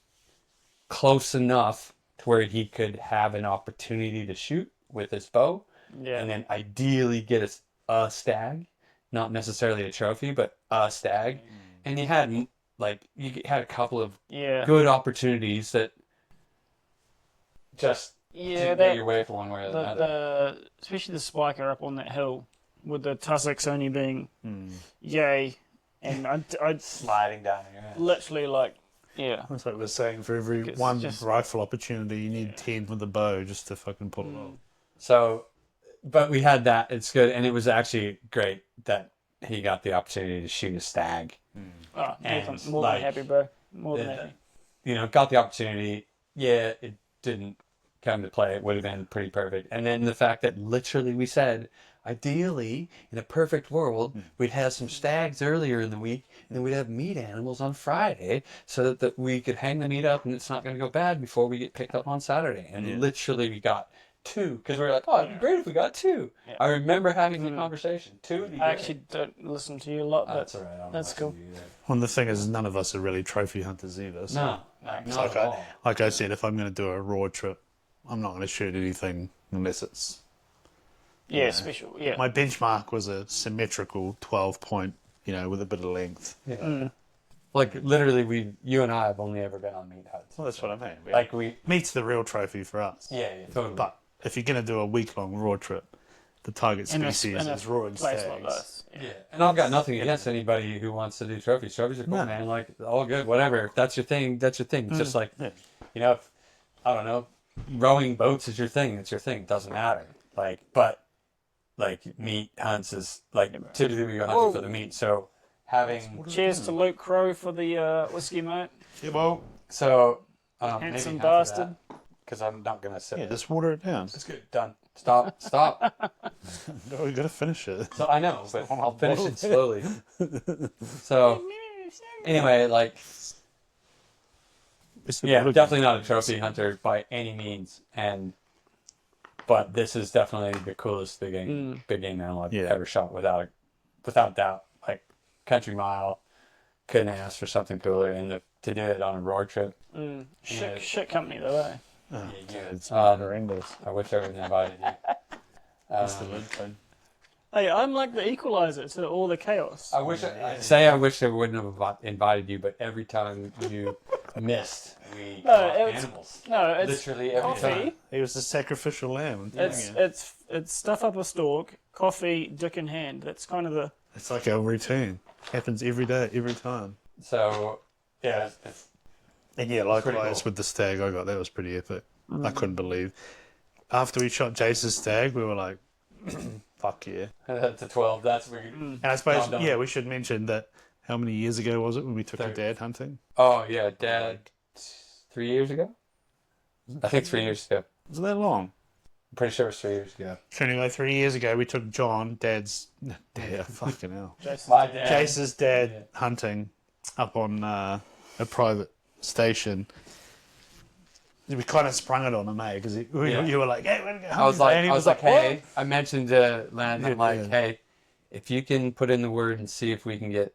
close enough to where he could have an opportunity to shoot with his bow, and then ideally get a stag, not necessarily a trophy, but a stag. And you had a couple of good opportunities that just didn't get your way for one way or another. Especially the spiker up on that hill with the tussocks only being yay, and I'd Sliding down your head. literally like. Yeah. That's like we're saying, for every one rifle opportunity, you need 10 with a bow just to fucking pull it off. So, but we had that. It's good, and it was actually great that he got the opportunity to shoot a stag. Oh, definitely. More than happy, bro. More than happy. Got the opportunity. Yeah, it didn't come to play. It would have been pretty perfect. And then the fact that literally we said, ideally, in a perfect world, we'd have some stags earlier in the week, and then we'd have meat animals on Friday, so that we could hang the meat up, and it's not going to go bad before we get picked up on Saturday. And literally, we got 2, because we were like, oh, it'd be great if we got 2. Yeah. I remember having the conversation. 2 would be I actually don't listen to you a lot, but that's all right. that's cool. Well, the thing is, none of us are really trophy hunters either. So. No, not at all. Like I said, if I'm going to do a raw trip, I'm not going to shoot anything unless it's... special. Yeah. My benchmark was a symmetrical 12-point, with a bit of length. Yeah. Like, literally, you and I have only ever been on meat hunts. Well, that's what I mean. Meat's the real trophy for us. Yeah, totally. But if you're going to do a week-long raw trip, the target species is raw and stags. Like yeah, and I've got nothing against anybody who wants to do trophies. Trophies are cool, man. Like, all good, whatever. If that's your thing, that's your thing. It's just like, if, I don't know, rowing boats is your thing. It's your thing. It doesn't matter. But meat hunts is, typically we go hunting for the meat. So having... Cheers to Luke Crow for the whiskey, mate. Yeah, well... So, handsome bastard. Because I'm not going to sit. Yeah, just water it down. It's good. Done. Stop. No, we got to finish it. So I know, but I'll finish it slowly. So Anyway, like, yeah, Really definitely not a trophy hunter by any means, but this is definitely the coolest big game animal I've ever shot without doubt. Like, Country Mile, couldn't ask for something cooler, and to do it on a road trip. Shit company though, eh? Oh, Yeah, it's horrendous. I wish I would have invited you. That's the lid thing. Hey, I'm like the equalizer to all the chaos. I wish I wouldn't have invited you, but every time you missed, we got animals. No, it's literally every coffee. time. He was the sacrificial lamb. It's stuff up a stalk, coffee, dick in hand. That's kind of the. It's like our routine. Happens every day, every time. So, yeah. And yeah, likewise with the stag I got, that was pretty epic. I couldn't believe. After we shot Jace's stag, we were like, fuck yeah. To 12, that's where you... And I suppose, we should mention that how many years ago was it when we took your dad hunting? Oh, yeah, Dad, 3 years ago? I think 3 years ago. Was it that long? I'm pretty sure it was 3 years ago. So anyway, 3 years ago, we took John, fucking hell. Jace's dad hunting up on a private station. We kind of sprung it on him, eh? Because you were like, hey, we're going to go hunting. I was like, hey, I mentioned to Len, I'm like, hey, if you can put in the word and see if we can get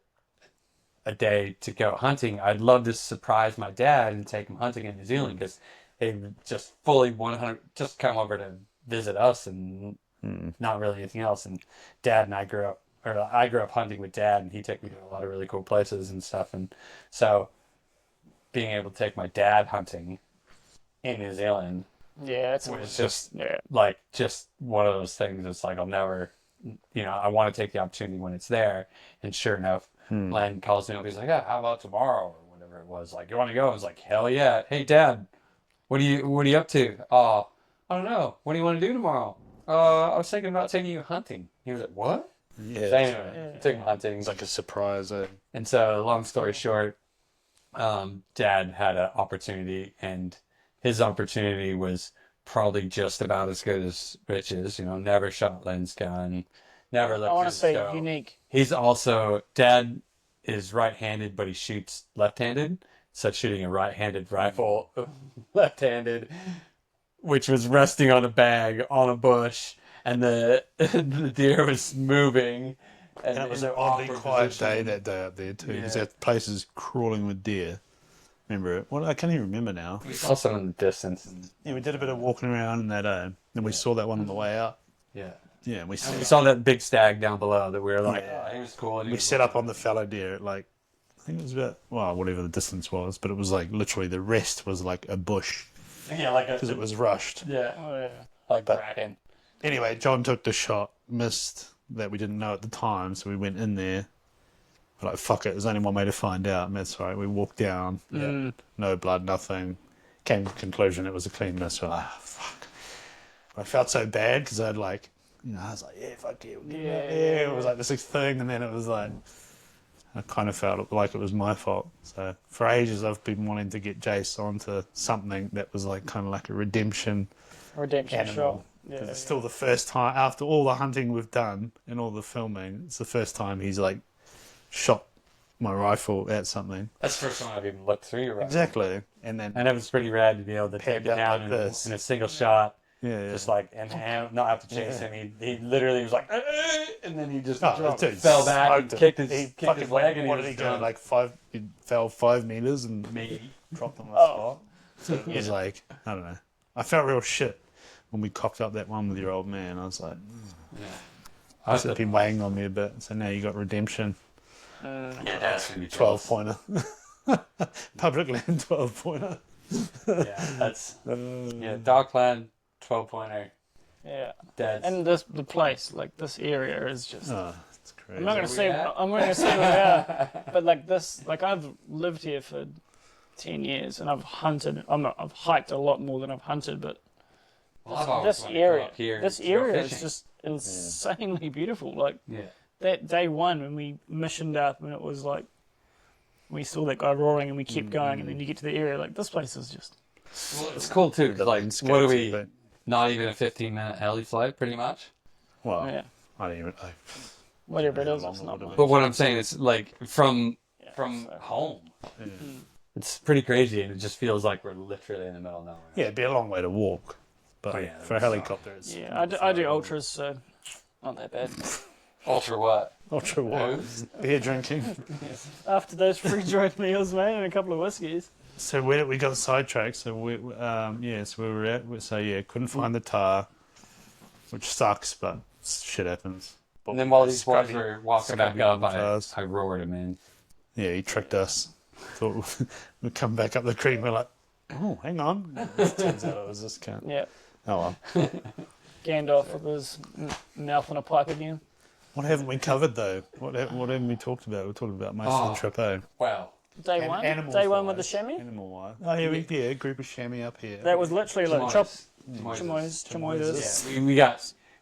a day to go hunting, I'd love to surprise my dad and take him hunting in New Zealand, because they just fully 100 just come over to visit us and not really anything else. And Dad and I grew up hunting with Dad, and he took me to a lot of really cool places and stuff. And so being able to take my dad hunting in New Zealand, was just just one of those things. It's like I'll never, I want to take the opportunity when it's there. And sure enough, Len calls me up. He's like, "Yeah, how about tomorrow or whatever it was? Like, you want to go?" I was like, "Hell yeah!" "Hey, Dad, what are you up to?" "I don't know. What do you want to do tomorrow?" I was thinking about taking you hunting." He was like, "What?" Yeah. So anyway, took him hunting. It's like a surprise, eh? And so, long story short, Dad had an opportunity, and his opportunity was probably just about as good as Rich's. Never shot Len's gun, never looked. I want to to say go. unique. He's also, Dad is right-handed, but he shoots left-handed. So shooting a right-handed rifle, left-handed, which was resting on a bag on a bush, and the deer was moving. And it was an oddly quiet day that day up there too, because that place is crawling with deer. Remember it? Well, I can't even remember now. We saw some in the distance. Yeah, we did a bit of walking around in that, and we saw that one on the way out. Yeah. Yeah, and we saw that big stag down below that we were like, he was cool. We set up on the fallow deer at like, I think it was about, whatever the distance was, but it was like literally the rest was like a bush. Yeah, like because it was rushed. Yeah. Like bracken. Anyway, John took the shot, missed that we didn't know at the time, so we went in there. We're like, fuck it, there's only one way to find out, and that's right. We walked down, no blood, nothing. Came to the conclusion it was a clean miss. We're like, fuck. I felt so bad because I'd like, I was like, yeah, fuck you. Yeah. It was like this thing, and then it was like, I kind of felt like it was my fault. So for ages, I've been wanting to get Jace onto something that was like kind of like a redemption animal. Shot. Because it's still the first time, after all the hunting we've done and all the filming, it's the first time he's like shot my rifle at something. That's the first time I've even looked through your rifle. Exactly. And it was pretty rad to be able to take it down like in a single shot. Yeah. Just like, and not have to chase him. He literally was like, and then he just dude, fell back and kicked his leg. And what did he go? Like he fell 5 meters and maybe dropped on the spot. So it was like, I don't know. I felt real shit when we cocked up that one with your old man. I was like, It's been weighing on me a bit. So now you got redemption. That's gonna be 12-pointer. Public land 12-pointer. That's Dockland 12-pointer. Yeah. That's... And the place, like this area is just. Oh, it's crazy. I'm not gonna say. I'm gonna say where we are, but like this, like I've lived here for 10 years and I've hunted. I've hiked a lot more than I've hunted, but this area is just insanely beautiful. Like that day one when we missioned up and it was like we saw that guy roaring and we kept going, and then you get to the area, like this place is just. Well, it's cool too. Like, what are we? Not even a 15-minute heli flight, pretty much. Well, I don't even. Whatever it is, it's not much. But what I'm saying is, like, from from home. Yeah. It's pretty crazy, and it just feels like we're literally in the middle of nowhere. Yeah, it'd be a long way to walk, but for a helicopter, it's... Yeah, I do ultras, so not that bad. Ultra what? Ultra what? Beer drinking. After those free-dried meals, mate, and a couple of whiskeys. So we got sidetracked. So we were at. So couldn't find the tar, which sucks, but shit happens. And then while these boys were walking back up, I roared him in. Yeah, he tricked us. Thought we'd come back up the creek. We're like, oh, hang on. It turns out it was this cunt. Yeah. Oh well. Gandalf with his mouth on a pipe again. What haven't we covered though? What haven't we talked about? We talked about most of the trip, eh? Wow. Day one? Day one with the chamois? Animal wise. Oh, yeah, a group of chamois up here. That was literally like chamois. Yeah,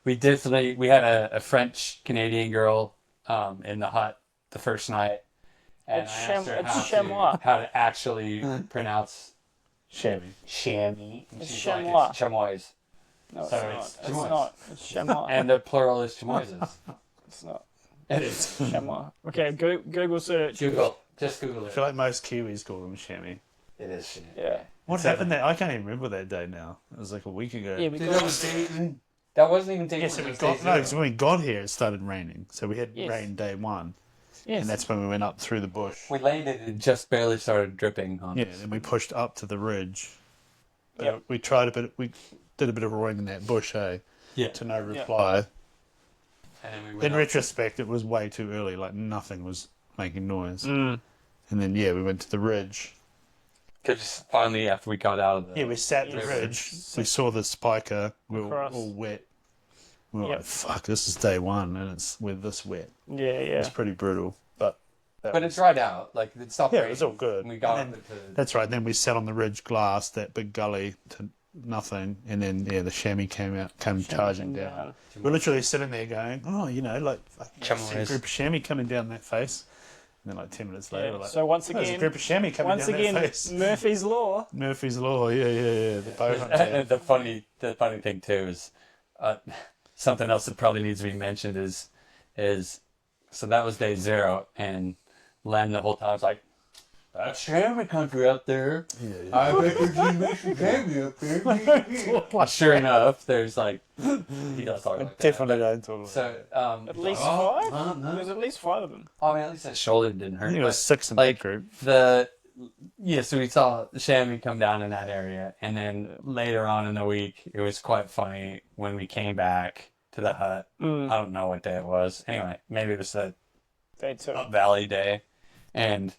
we had a French Canadian girl in the hut the first night, and I asked her how to actually pronounce chamois. Chamois. It's chamois. Chamois. No, it's not. It's chamois. And the plural is chamoises. It's not. It is. Chamois. Okay, Google search. Just Google it. I feel like most Kiwis call them chamois. It is chamois. Yeah. What happened there? I can't even remember that day now. It was like a week ago. Yeah, that wasn't even day. Yes, so because when we got here, it started raining. So we had rain day one. Yes. And that's when we went up through the bush. We landed and just barely started dripping on us. Yeah, then we pushed up to the ridge. But we tried we did a bit of rowing in that bush, Yeah. To no reply. Yep. And then in retrospect, it was way too early. Like, nothing was making noise. And then, we went to the ridge. Because finally, after we got out of the... Yeah, we sat at the ridge. We saw the spiker. We were all wet. We were like, fuck, this is day one, and we're this wet. Yeah. It's pretty brutal. But it dried out. Like, it stopped raining. It was all good. And we got That's right. Then we sat on the ridge glass, that big gully, to nothing. And then, the chamois came charging down. We're literally sitting there going, a group of chamois coming down that face. And then, 10 minutes later, we're like, so once again, there's a group of chamois coming down that face. Murphy's Law. Murphy's Law, yeah. The bow hunter. The funny thing too is something else that probably needs to be mentioned is so that was day 0, and Len the whole time was like, that's chamois country up there. Yeah. I bet there's some chamois up there. Sure enough, there's he does talk like definitely don't talk like so, at least 5? There's at least 5 of them. I mean, at least that shoulder didn't hurt. I think it was 6 in that group. So we saw the chamois come down in that area, and then later on in the week, it was quite funny when we came back to the hut. I don't know what day it was. Anyway, maybe it was the Day 2. Valley Day, and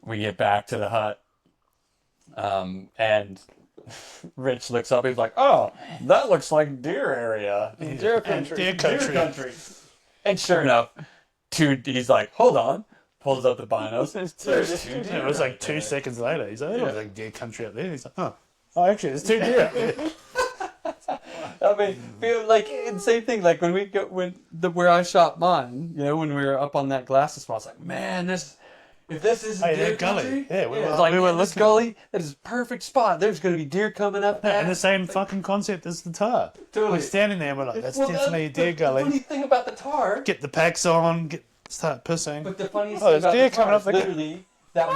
we get back to the hut, and Rich looks up. He's like, "Oh, that looks like deer area, deer country, deer country." And sure enough, he's like, "Hold on." Pulls up the binos. It was like 2 seconds later. He's like, "It looks like deer country up there." He's like, "Oh, actually, there's 2 deer up there." I mean, same thing. Like where I shot mine, when we were up on that glass spot, I was like, man, if this is deer country, we were looking this gully. That is a perfect spot. There's going to be deer coming up there. And the same fucking concept as the tar. Totally. We're standing there, and we're like, that's definitely a deer gully. The funny thing about the tar, get the packs on, start pissing. But the funniest thing about the tar is literally that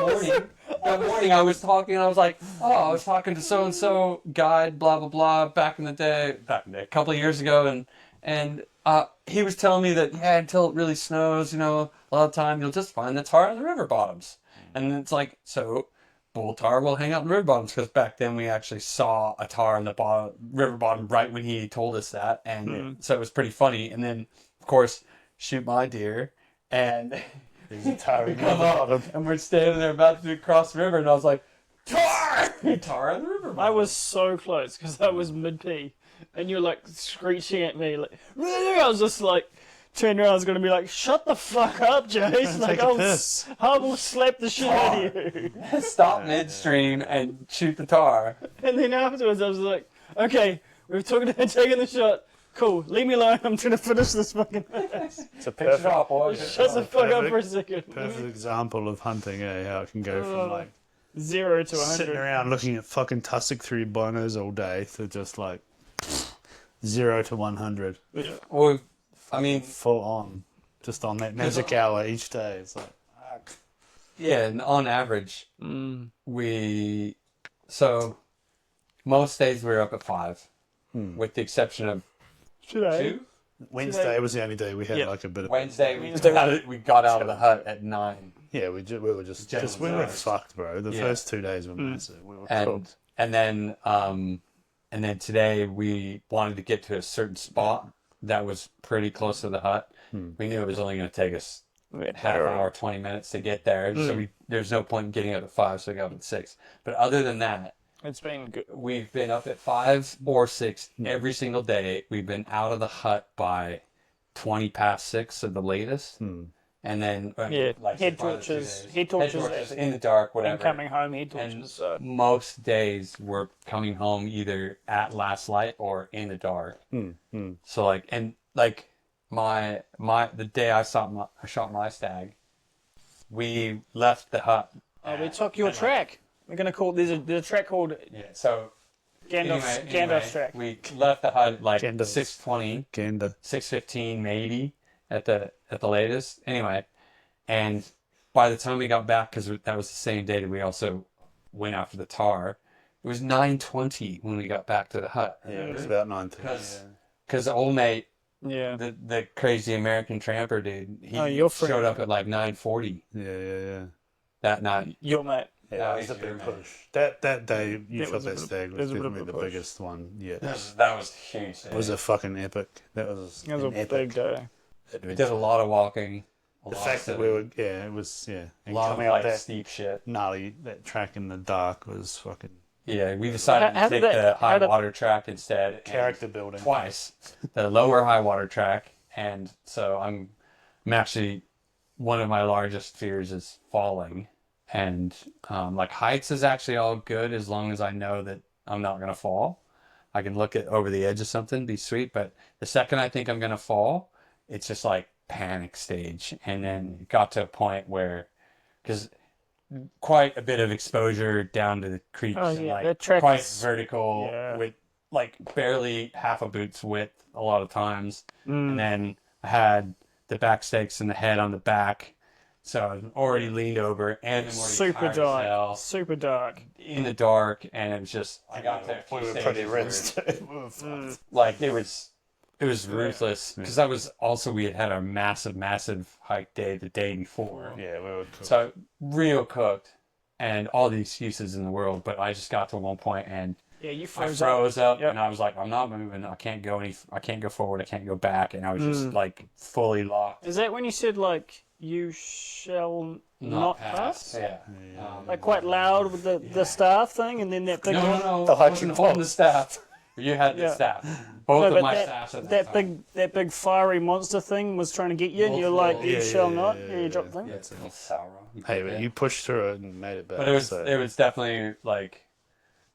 morning I was talking, and I was like, I was talking to so-and-so guide, blah, blah, blah, back in the day, a couple of years ago, and he was telling me that, until it really snows, a lot of time you'll just find the tar in the river bottoms. And it's like, so bull tar will hang out in the river bottoms, because back then we actually saw a tar in the river bottom right when he told us that, and so it was pretty funny. And then, of course, shoot my deer, and... There's a tar in the come up, and we're standing there about to cross the river, and I was like, tar! Tar in the river bottom. I was so close, because I was mid-pee, and you're like screeching at me, like, I was just like, turned around, I was going to be like, shut the fuck up, Jace. Like, I will slap the shit out of you. Stop midstream and shoot the tar. And then afterwards, I was like, okay, we've taken the shot. Cool, leave me alone. I'm trying to finish this fucking thing. It's a perfect, shut the fuck up for a second. Perfect example of hunting, how it can go from 0 to 100. Sitting around looking at fucking tussock through binos all day to just 0 to 100. Well, I mean, full on, just on that magic hour each day. It's like, fuck. Yeah, and on average, so most days we were up at 5, with the exception of Today. 2. Wednesday was the only day we had like a bit of Wednesday we got out of the hut at 9. Yeah, we were just we were fucked, bro. The first 2 days were massive. We were cooked. And then today we wanted to get to a certain spot that was pretty close to the hut. We knew it was only going to take us half an hour, 20 minutes to get there. So there's no point in getting up at 5, so we got up at 6. But other than that, it's been good. We've been up at 5 or 6 every single day. We've been out of the hut by 20 past 6 at the latest. And then head torches in the dark, whatever. And coming home, head torches. And so. most days we're coming home either at last light or in the dark. So like the day I shot my stag, we left the hut. We took your track. We're gonna call there's a track called So Gandalf's track. We left the hut like Gandalf. 6:20, Gander. 6:15 maybe at the latest. Anyway, and by the time we got back, because that was the same day that we also went after the tar, it was 9:20 when we got back to the hut. Yeah, it was about 9:30. Because old mate, Yeah. the crazy American tramper dude, he your friend. showed up at like 9:40 Yeah. that night. Your mate. Yeah, it was a big push. That day you shot was a that bit- stag it was was a bit of definitely a the push. biggest one yet. That was huge. It was a fucking epic. That was It was a an epic. big day. We did a lot of walking. The fact that we were, it was, a and lot of coming up like that steep shit. gnarly, that track in the dark was fucking Yeah, we decided How to did take the that- high how did- water track instead. character building. Twice. The lower high water track. And so I'm actually, one of my largest fears is falling. And like heights is actually all good as long as I know that I'm not going to fall. I can look at over the edge of something, be sweet. But the second I think I'm going to fall, it's just like panic stage. And then it got to a point where, because quite a bit of exposure down to the creek, Oh, and yeah, like that track quite is- vertical yeah. with like barely half a boot's width a lot of times. Mm. And then I had the back stakes and the head on the back. So I was already leaned over and I'm already Super tired as dark. hell, Super dark. in the dark, and it was just I got there. We were pretty rinsed. We were fucked. Like it was ruthless because we had a massive hike day the day before. Yeah, we were cooked. So real cooked, and all the excuses in the world. But I just got to one point and Yeah, you I froze froze up, Yep. and I was like, I'm not moving. I can't go forward. I can't go back, and I was just like fully locked. Is that when you said like you shall not pass? Yeah. Like quite loud with the staff thing, and then that big one. No. The I hiking wasn't holding the staff. You had the Yeah. staff. Both No, of but my that, staffs at that time. big fiery monster thing was trying to get you, and you're like, you Yeah, shall yeah, not. yeah, Yeah, you drop the thing. Yeah, it's a little sour. Hey, but you pushed through it and made it back. But it was so, definitely like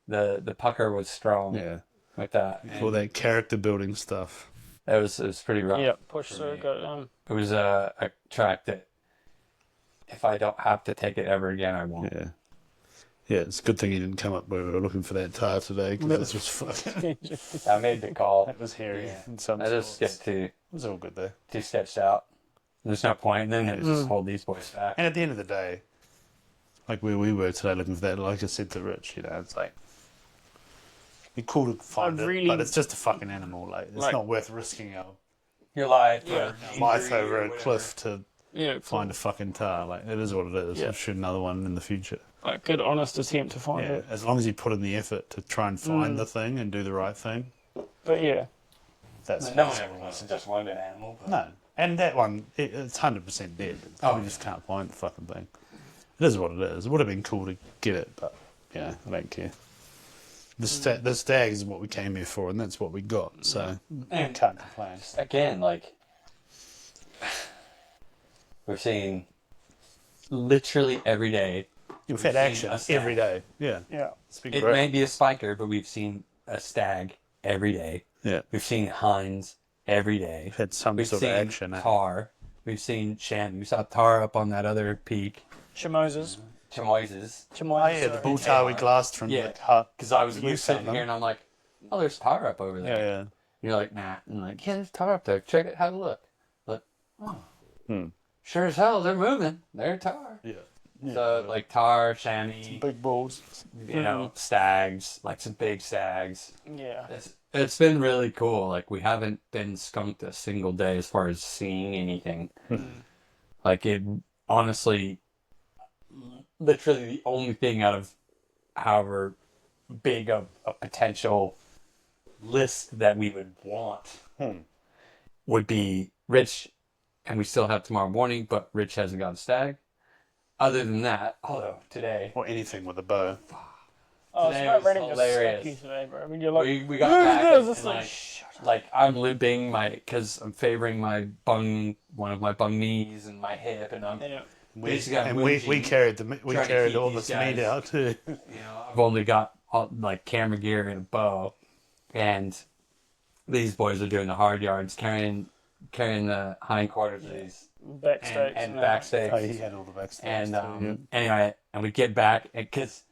the pucker was strong. yeah, Like that. all that character building stuff. It was pretty rough. Yeah, push through, got it done. It was a track that if I don't have to take it ever again, I won't. Yeah, it's a good thing you didn't come up where we were looking for that tire today because this was fucking. I made the call. That was hairy. Yeah. In some I just sorts. get It was all good though. too sketched out. There's no point. And then I just hold these boys back. And at the end of the day, like where we were today looking for that, like I said to Rich, it's like it'd be cool to find it, really- but it's just a fucking animal. Like it's Like- not worth risking our Your life. life over a cliff to Yeah, find a fucking tar. Like it is what it is. Yeah. We'll shoot another one in the future. like good honest attempt to find Yeah, it. as long as you put in the effort to try and find the thing and do the right thing. But yeah, That's No one ever wants to just find an animal. But no. And that one, it's 100% dead. Oh, We just can't find the fucking thing. It is what it is. It would have been cool to get it, but I don't care. The stag is what we came here for, and that's what we got. So And can't complain. again, like we're seeing literally every day. We've had action a stag. every day. Yeah, yeah. it's been It great. may be a spiker, but we've seen a stag every day. Yeah, We've seen hinds every day. we've had some We've sort seen of action. tar. We've seen chamois. We saw tar up on that other peak. Chimoses. Chamoises. Oh Chamois. yeah, the bull tar we glassed from Yeah. the hut. Because I was You sitting found them. here and I'm like, oh, there's tar up over there. Yeah, And you're like, nah. And I'm like, yeah, there's tar up there. Check it. Have a look. Look. Oh. Sure as hell, they're moving. They're tar. yeah. So like tahr, chamois, big balls. stags, like some big stags. Yeah. It's been really cool. Like we haven't been skunked a single day as far as seeing anything. Like it honestly, literally the only thing out of however big of a potential list that we would want would be Rich, and we still have tomorrow morning, but Rich hasn't got a stag. Other than that, although today... Or anything with a bow. Oh, today it's was ready hilarious. to today, bro. I mean, you're like... We got back and like, like I'm limping because I'm favoring one of my bung knees and my hip, and I'm We carried all this meat out too. I've only got like camera gear and a bow, and these boys are doing the hard yards, carrying the hindquarters of these backstakes and backstakes. Oh, he had all the backstakes. And anyway, and we get back because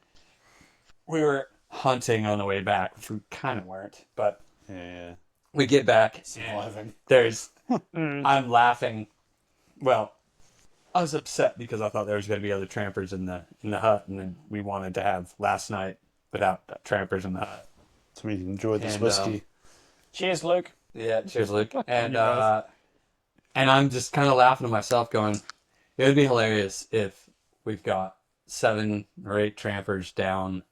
we were hunting on the way back, which we kind of weren't, but we get back. Surviving. I'm laughing. Well, I was upset because I thought there was going to be other trampers in the hut, and then we wanted to have last night without trampers in the hut. So we enjoyed this whiskey. Cheers, Luke. Yeah, cheers, Luke. And I'm just kind of laughing to myself, going, it would be hilarious if we've got 7 or 8 trampers down,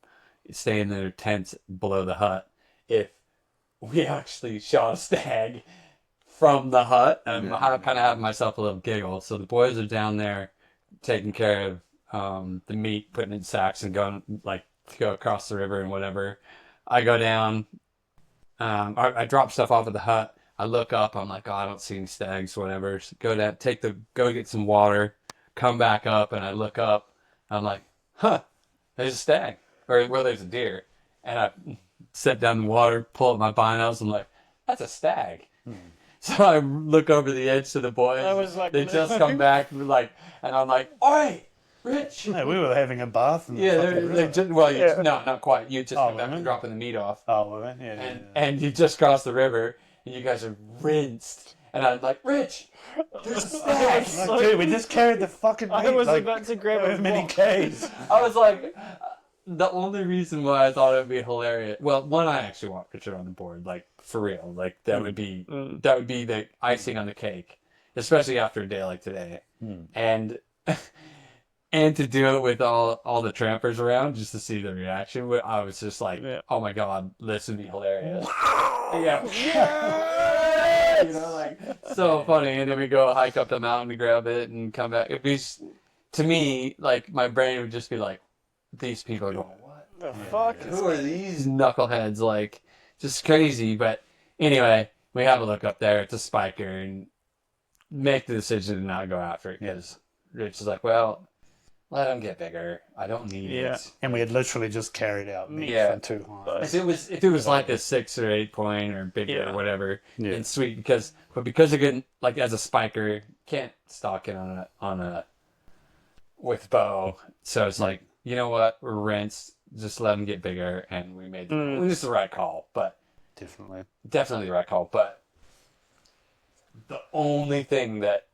staying in their tents below the hut. If we actually shot a stag from the hut, and I'm kind of having myself a little giggle. So the boys are down there taking care of the meat, putting it in sacks, and going to go across the river and whatever. I go down. I drop stuff off at the hut. I look up. I'm like, oh, I don't see any stags, whatever. So go down, go get some water, come back up, and I look up. I'm like, there's a stag, or well, there's a deer. And I set down the water, pull up my binos. I'm like, that's a stag. So I look over the edge to the boys. I was like, they just come back, and I'm like, oi, Rich. No, we were having a bath. No, not quite. You just come back and dropping the meat off. Oh, well, yeah. And you just crossed the river, and you guys are rinsed. And I'm like, Rich, there's a stag. Like, dude, we just carried the fucking meat. I was about to grab a mini cage. I was like, the only reason why I thought it would be hilarious. Well, one, I actually want a picture on the board, like for real. Like that would be the icing on the cake, especially after a day like today. And to do it with all the trampers around, just to see the reaction. I was just like, oh my god, this would be hilarious. So funny. And then we go hike up the mountain to grab it and come back. To me, like my brain would just be like, these people are going, what the fuck? Who are these knuckleheads? Like, just crazy. But anyway, we have a look up there. It's a spiker, and make the decision to not go after it because Rich is like, well, let them get bigger. I don't need it. And we had literally just carried out meat from 2 hunts. If it was like a 6 or 8 point or bigger or whatever, it's sweet because they're getting like as a spiker, can't stalk it on a with bow. So it's like, you know what? We're rinsed. Just let them get bigger, and we made this the right call. But definitely the right call. But the only thing that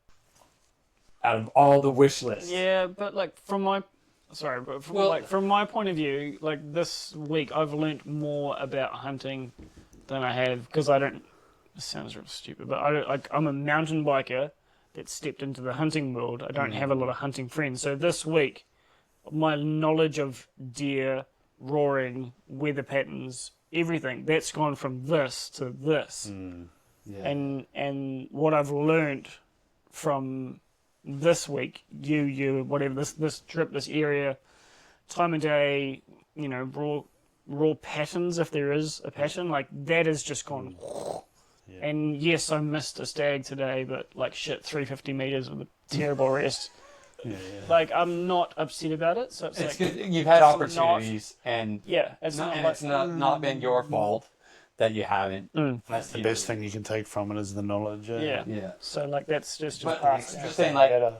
out of all the wish lists, but like from my point of view, like this week I've learnt more about hunting than I have because I don't. This sounds real stupid, but I'm a mountain biker that stepped into the hunting world. I don't have a lot of hunting friends, so this week my knowledge of deer, roaring, weather patterns, everything, that's gone from this to this. And what I've learned from this week, whatever, this trip, this area, time of day, raw patterns, if there is a pattern, like that has just gone. And yes, I missed a stag today, but like shit, 350 meters with a terrible rest. Like I'm not upset about it. So it's like you've had opportunities, and it's not been your fault that you haven't. That's the best thing you can take from it is the knowledge. So like that's just saying, like,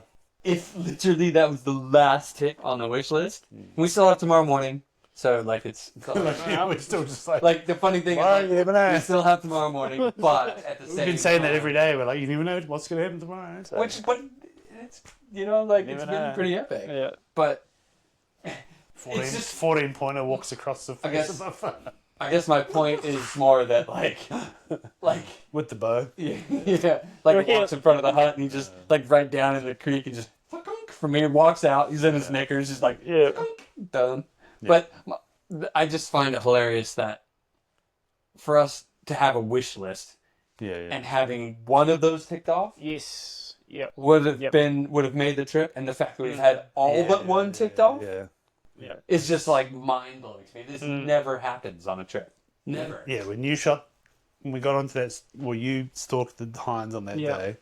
if literally that was the last tip on the wish list, we still have tomorrow morning. So like it's we're still just like the funny thing is we still have tomorrow morning, but at the same we've been saying that every day. We're like, you never know what's going to happen tomorrow. So. But Like it's been pretty epic. Yeah. But 14 pointer walks across the face of my phone. I guess my point is more that like with the bow. Yeah, like he walks in front of the hut and he just like right down in the creek and just from here walks out. He's in his knickers, just like done. Yeah. But I just find it hilarious that for us to have a wish list, and having one of those ticked off, would have made the trip, and the fact that we've had all but one ticked off, it's just like mind blowing to me. This never happens on a trip, never. Yeah, when we got onto that, you stalked the hinds on that day,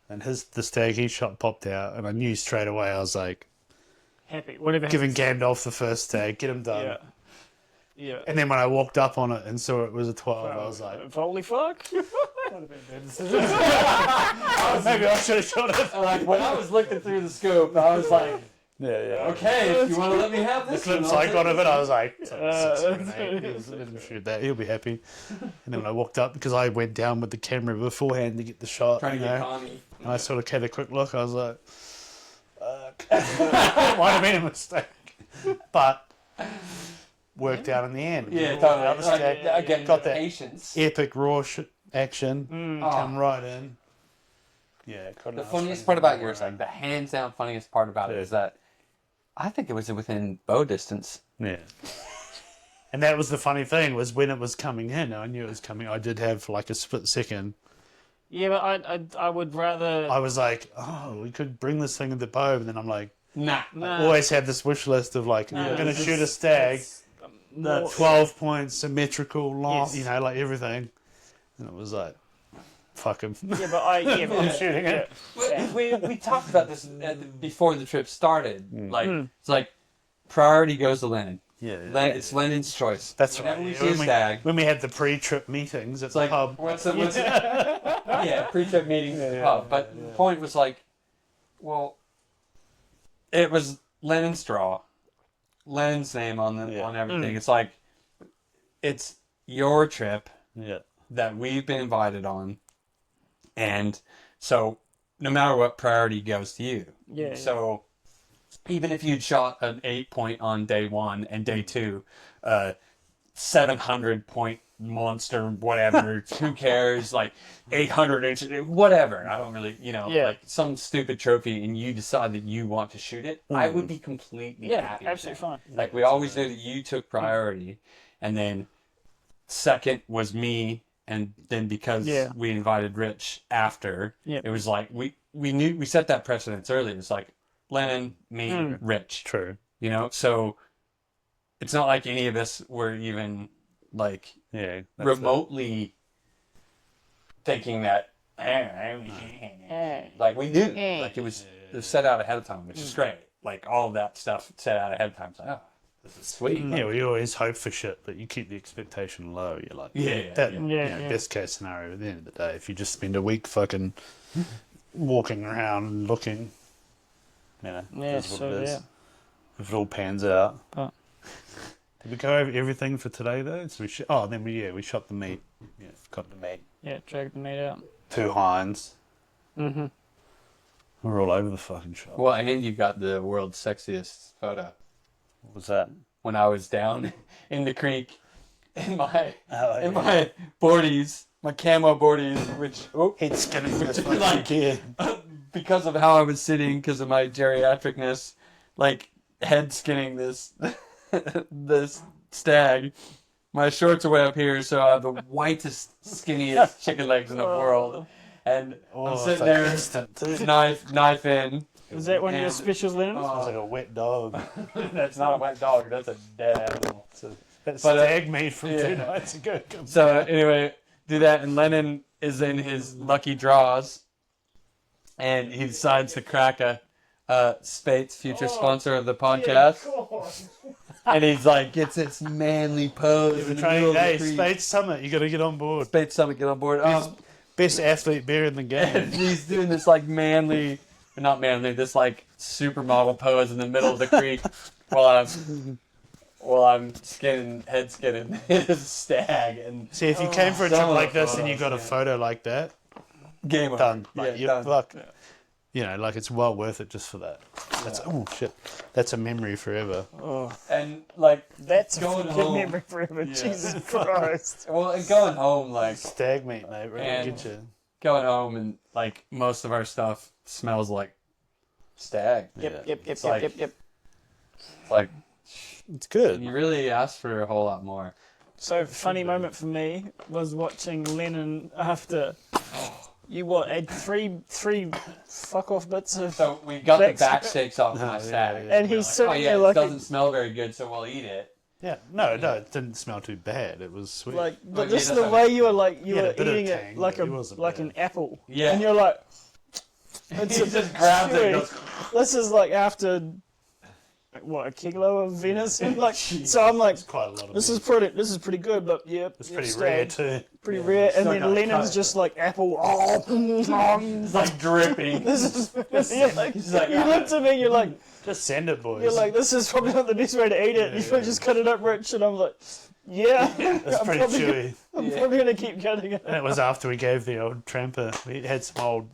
and the stag he shot popped out, and I knew straight away. I was like, happy, whatever. Giving Gandalf the first stag, get him done. Yeah. And then when I walked up on it and saw it was a 12, I was like, holy fuck. Maybe I should have shot it. Like, when I was looking through the scope, I was like, okay, if you want to let me have this. The glimpse I got of it, I was like, 6 or 8. Let him shoot that. He'll be happy. And then when I walked up, because I went down with the camera beforehand to get the shot, trying to get Connie. And I sort of had a quick look, I was like, it might have been a mistake. But worked out in the end. Yeah, totally. Again, got that patience. Epic raw action. Come right in. Yeah. The funniest part about yours, like the hands down funniest part about it, is that I think it was within bow distance. Yeah. And that was the funny thing, was when it was coming in, I knew it was coming. I did have like a split second. Yeah, but I would rather. I was like, we could bring this thing in the bow, and then I'm like, nah. I always had this wish list of like, I'm going to shoot a stag. The 12-point symmetrical, long, like everything. And it was like, fuck him. Yeah, but I'm shooting it. We talked about this before the trip started. Like, it's like, priority goes to Lennon. Yeah. It's Lennon's choice. That's right. When we had the pre-trip meetings at the pub. Pre-trip meetings at the pub. But the point was like, well, it was Lennon's draw. Lennon's name on everything. It's like, it's your trip that we've been invited on, and so no matter what, priority goes to you. Yeah. So even if you'd shot an 8-point on day 1 and day 2, 700-point monster, whatever, who cares? Like 800, whatever. I don't really, like some stupid trophy, and you decide that you want to shoot it. I would be completely happy. Absolutely fine. Like we always knew that you took priority, and then second was me, and then because we invited Rich after, it was like we knew we set that precedence early. It's like Lennon, me, Rich. True. So it's not like any of us were even like remotely thinking that like we knew, like it was set out ahead of time, which is great. Like all of that stuff set out ahead of time. It's like, this is sweet. Yeah, we always hope for shit, but you keep the expectation low. You're like, best case scenario at the end of the day. If you just spend a week fucking walking around looking, that's what it is. If it all pans out. But did we go over everything for today though? So we shot the meat. Yeah, got the meat. Yeah, dragged the meat out. 2 hinds. Mm-hmm. We're all over the fucking shop. Well, and you got the world's sexiest photo. What was that? When I was down in the creek in my boardies, my camo boardies, which head skinning because of how I was sitting, because of my geriatricness, like head skinning this this stag. My shorts are way up here, so I have the whitest, skinniest chicken legs in the world. And I'm sitting there, knife in. Is that one of your specials, Lennon? Sounds like a wet dog. That's not a wet dog. That's a dead animal. That's stag meat from 2 nights ago. So anyway, do that, and Lennon is in his lucky draws, and he decides to crack a Spates, future sponsor of the podcast. And he's like, gets this manly pose. Spates Summit, you got to get on board. Spates Summit, get on board. Best athlete bear in the game. And he's doing this like manly, not manly, this like supermodel pose in the middle of the creek while I'm head skinning his stag. And see, if you came for a trip like this and you got a photo like that, game done. Done. Fuck. you know, like it's well worth it just for that. That's oh shit, that's a memory forever. Oh, And like that's a going fucking home. memory forever. Yeah. Jesus Christ. Well, and going home, like Stag meat, mate. Right, And- get you. going home, and like most of our stuff smells like stag. Yep. Like- Like It's good. you really asked for a whole lot more. So funny moment for me was watching Lennon after you had three fuck off bits of, So we got the Thanks. back steaks off my Yeah, stag. yeah. and he's Oh sitting yeah, there it like doesn't smell very good, so we'll eat it. Yeah, no, it didn't smell too bad. It was sweet. like, Well, but just yeah, the that's way you were like you Yeah, were a bit of eating tang, it like but it wasn't like bad. an apple, Yeah. and you're like, He it's just grabs it. And chewy. goes, This is like after what, a kilo of venison, like so I'm like. It's quite a lot of This meat. is pretty good, but yeah, It's yeah, pretty stag, rare too. pretty rare. And Still then gotta cut Lennon's it. just like apple. Oh, It's like dripping. this is. You're like, He's like, you look to me, you're like, Just send it, boys. you're like, this is probably not the best way to eat it. Yeah, You could yeah. just cut it up rich, and I'm like, yeah, it's I'm pretty probably, chewy. I'm probably gonna keep cutting it. And it was after we gave the old tramper. We had some old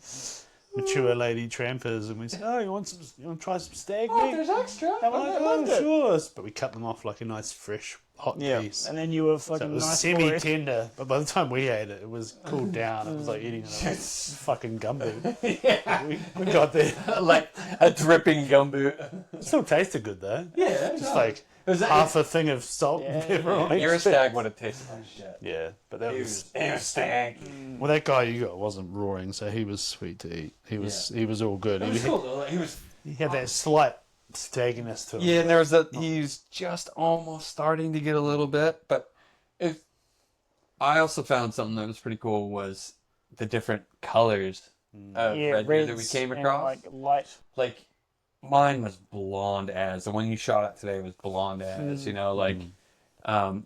mature lady trampers, and we said, "Oh, you want to try some stag meat?" extra. And we're like, "Oh, sure." But we cut them off like a nice, fresh, hot piece. And then you were So it fucking was nice boy. semi-tender, but by the time we ate it, it was cooled down. It was like eating a fucking gumbo. Yeah. We got there. Like a dripping gumboot. It still tasted good though. Yeah. Just like Was that half a thing of salt and Yeah, pepper on your each. stag would have tasted like shit. Yeah, but that He was was stanky. well. That guy you got wasn't roaring, so he was sweet to eat. He was all good. It was He, cool though. He was. he had that slight stagginess to him. Yeah, and there was that. He's just almost starting to get a little bit, but if I also found something that was pretty cool was the different colors of Yeah, red reds that we came and, across. like light. Like mine was blonde as the one you shot at today was blonde as. You know, like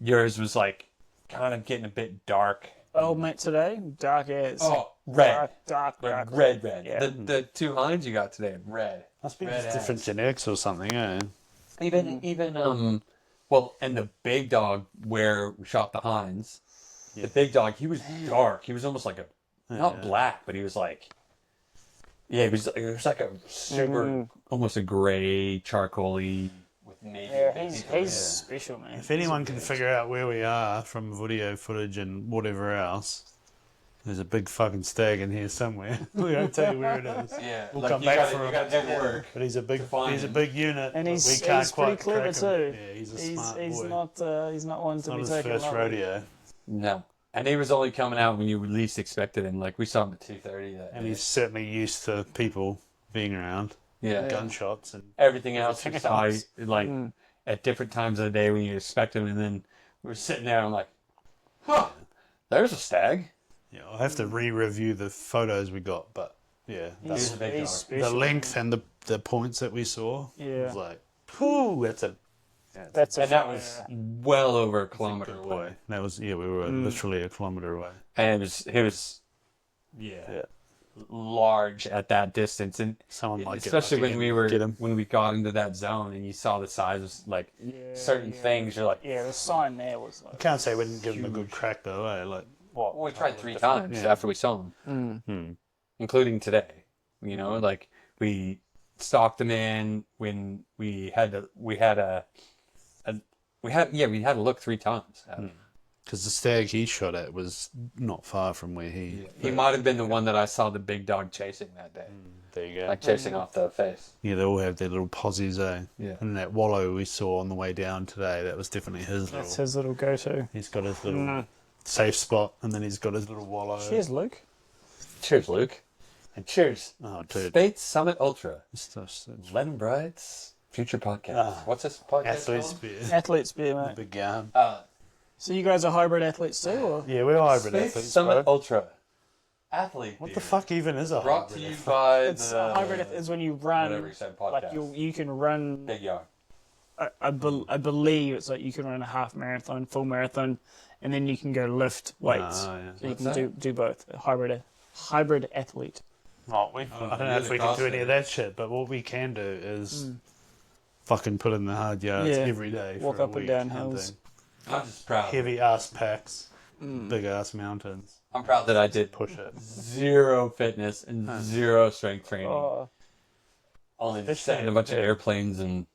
yours was like kind of getting a bit dark. Old mate today, dark as. Oh, red. Dark. Like red. Yeah. The two hinds you got today, red. Must be Red just different ass. genetics or something, eh? Even well, and the big dog where we shot the hinds, the big dog, he was dark. He was almost like not black, but he was like, yeah, it was like a super, almost a gray charcoaly with navy. Yeah, he's special, man. If anyone can figure out where we are from video footage and whatever else, there's a big fucking stag in here somewhere. We won't tell you where it is. Yeah, We'll like come you back gotta, for you him. gotta do the work. But he's a find him. big unit. And but he's we can't pretty quite clever crack him. too. Yeah, he's a smart He's boy. he's not one It's to not be his taken first lightly. rodeo. No, and he was only coming out when you least expected him. Like we saw him at 2:30. And he's certainly used to people being around. yeah. Gunshots and Everything else we Everything saw, else. like at different times of the day when you expect him, and then we're sitting there. I'm like, huh, there's a stag. yeah, I'll have to re-review the photos we got, but yeah, He's a big dog. He's the special. length and the points that we saw Yeah. was like, whew, that's a That's And that was well over a kilometer good away. boy. That was we were literally a kilometer away. And it was Yeah. large at that distance, and Someone might get especially lucky when and get him. when we got into that zone and you saw the size of like certain things, you're like, Yeah, the sign there was like. Can't say we didn't give him a good crack though, eh? Like, well, we tried 3 times Yeah. after we saw him, including today. You know, like we stalked him in when we had to look 3 times at him. because the stag he shot at was not far from where he. He might have been the one that I saw the big dog chasing that day, There you go. like chasing off the face. Yeah, they all have their little posies, eh? Yeah. And that wallow we saw on the way down today, that was definitely his That's little. his little go-to. He's got his little safe spot, and then he's got his little wallow. Cheers, Luke. Cheers, Luke, and cheers, Oh, dude. Spates Summit Ultra. It's Lennon Bride's future podcast. What's this podcast athlete's called? beer. Athletes beer, mate. Big gown. So you guys are hybrid athletes too, or? Yeah, we're hybrid Space athletes, Summit bro. Ultra. Athlete. What beer. the fuck even is a Brought hybrid? to you by It's the hybrid is when you run. whatever you said podcast. Like you can run. Big yard. I believe it's like you can run a half marathon, full marathon, and then you can go lift weights. Oh, yeah. So you What's can that? do both. A hybrid athlete. Oh, I don't know if we can do any of that shit, but what we can do is fucking put in the hard yards Yeah. every day. Walk for a up and week down hunting. hills. I'm just proud. Heavy ass packs. big ass mountains. I'm proud that I did Push it. 0 fitness and 0 strength training. Oh, Only just setting a bunch of airplanes and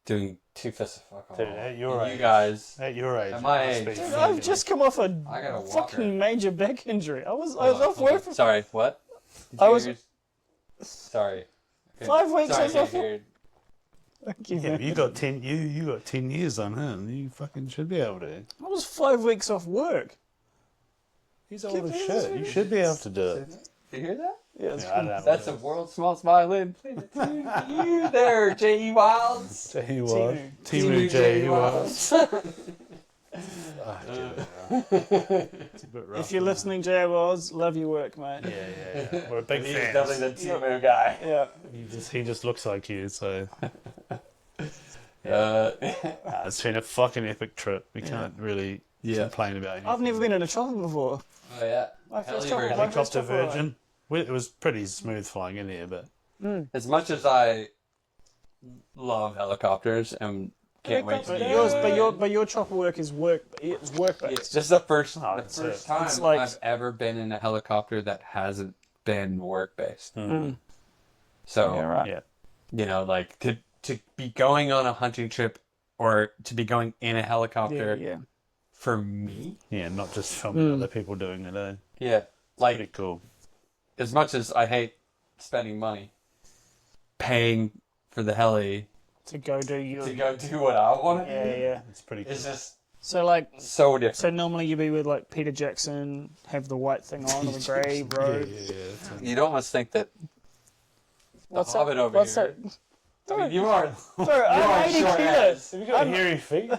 doing 2 fists of fuck off. Dude, at your And age, you guys, at your age, at my it must age. be dude, fucking- I've just come off a I got a walker. fucking major back injury. I was off Hold on. work for Sorry, what? Did I you was- hear- Sorry. 5 weeks. I Sorry, was off. I heard- Thank you, Yeah, man. you got 10. You got 10 years on him. You fucking should be able to. I was 5 weeks off work. He's old as shit. You should be able to do it. Did you hear that? Yeah, it's Yeah, I don't know. That's a world's smallest violin. Play the tune for you there, J.E. Wilds. J. Wild. Timu. Timu J. Wild. It's a bit rough. If you're listening, Jay Wells, love your work, mate. Yeah. We're big He's fans. definitely the Temu guy. Yeah. He just looks like you, so Uh, it's been a fucking epic trip. We can't really complain about anything. I've never been in a chopper before. Oh yeah. My first Heli chopper. version. My first Helicopter chopper ride. Virgin. It was pretty smooth flying in here, but As much as I love helicopters and can't wait to But do yours, it, but your chopper work is work. It's work it's based. just the first that's time It's like- I've ever been in a helicopter that hasn't been work based. Mm. So Yeah, right. yeah. you know, like to be going on a hunting trip or to be going in a helicopter Yeah. for me, Yeah, not just filming other people doing it. yeah, Pretty like cool. as much as I hate spending money, paying for the heli To go do your. to go do what I want to Yeah, do, yeah. It's pretty cool. it's just So like, so different. so normally you'd be with like Peter Jackson, have the white thing on, or the grey robe. Yeah. You'd almost think that What's Hobbit that? over What's here. that? I mean, you are Sorry, I'm 80 short kilos. ass. Have you got hairy feet?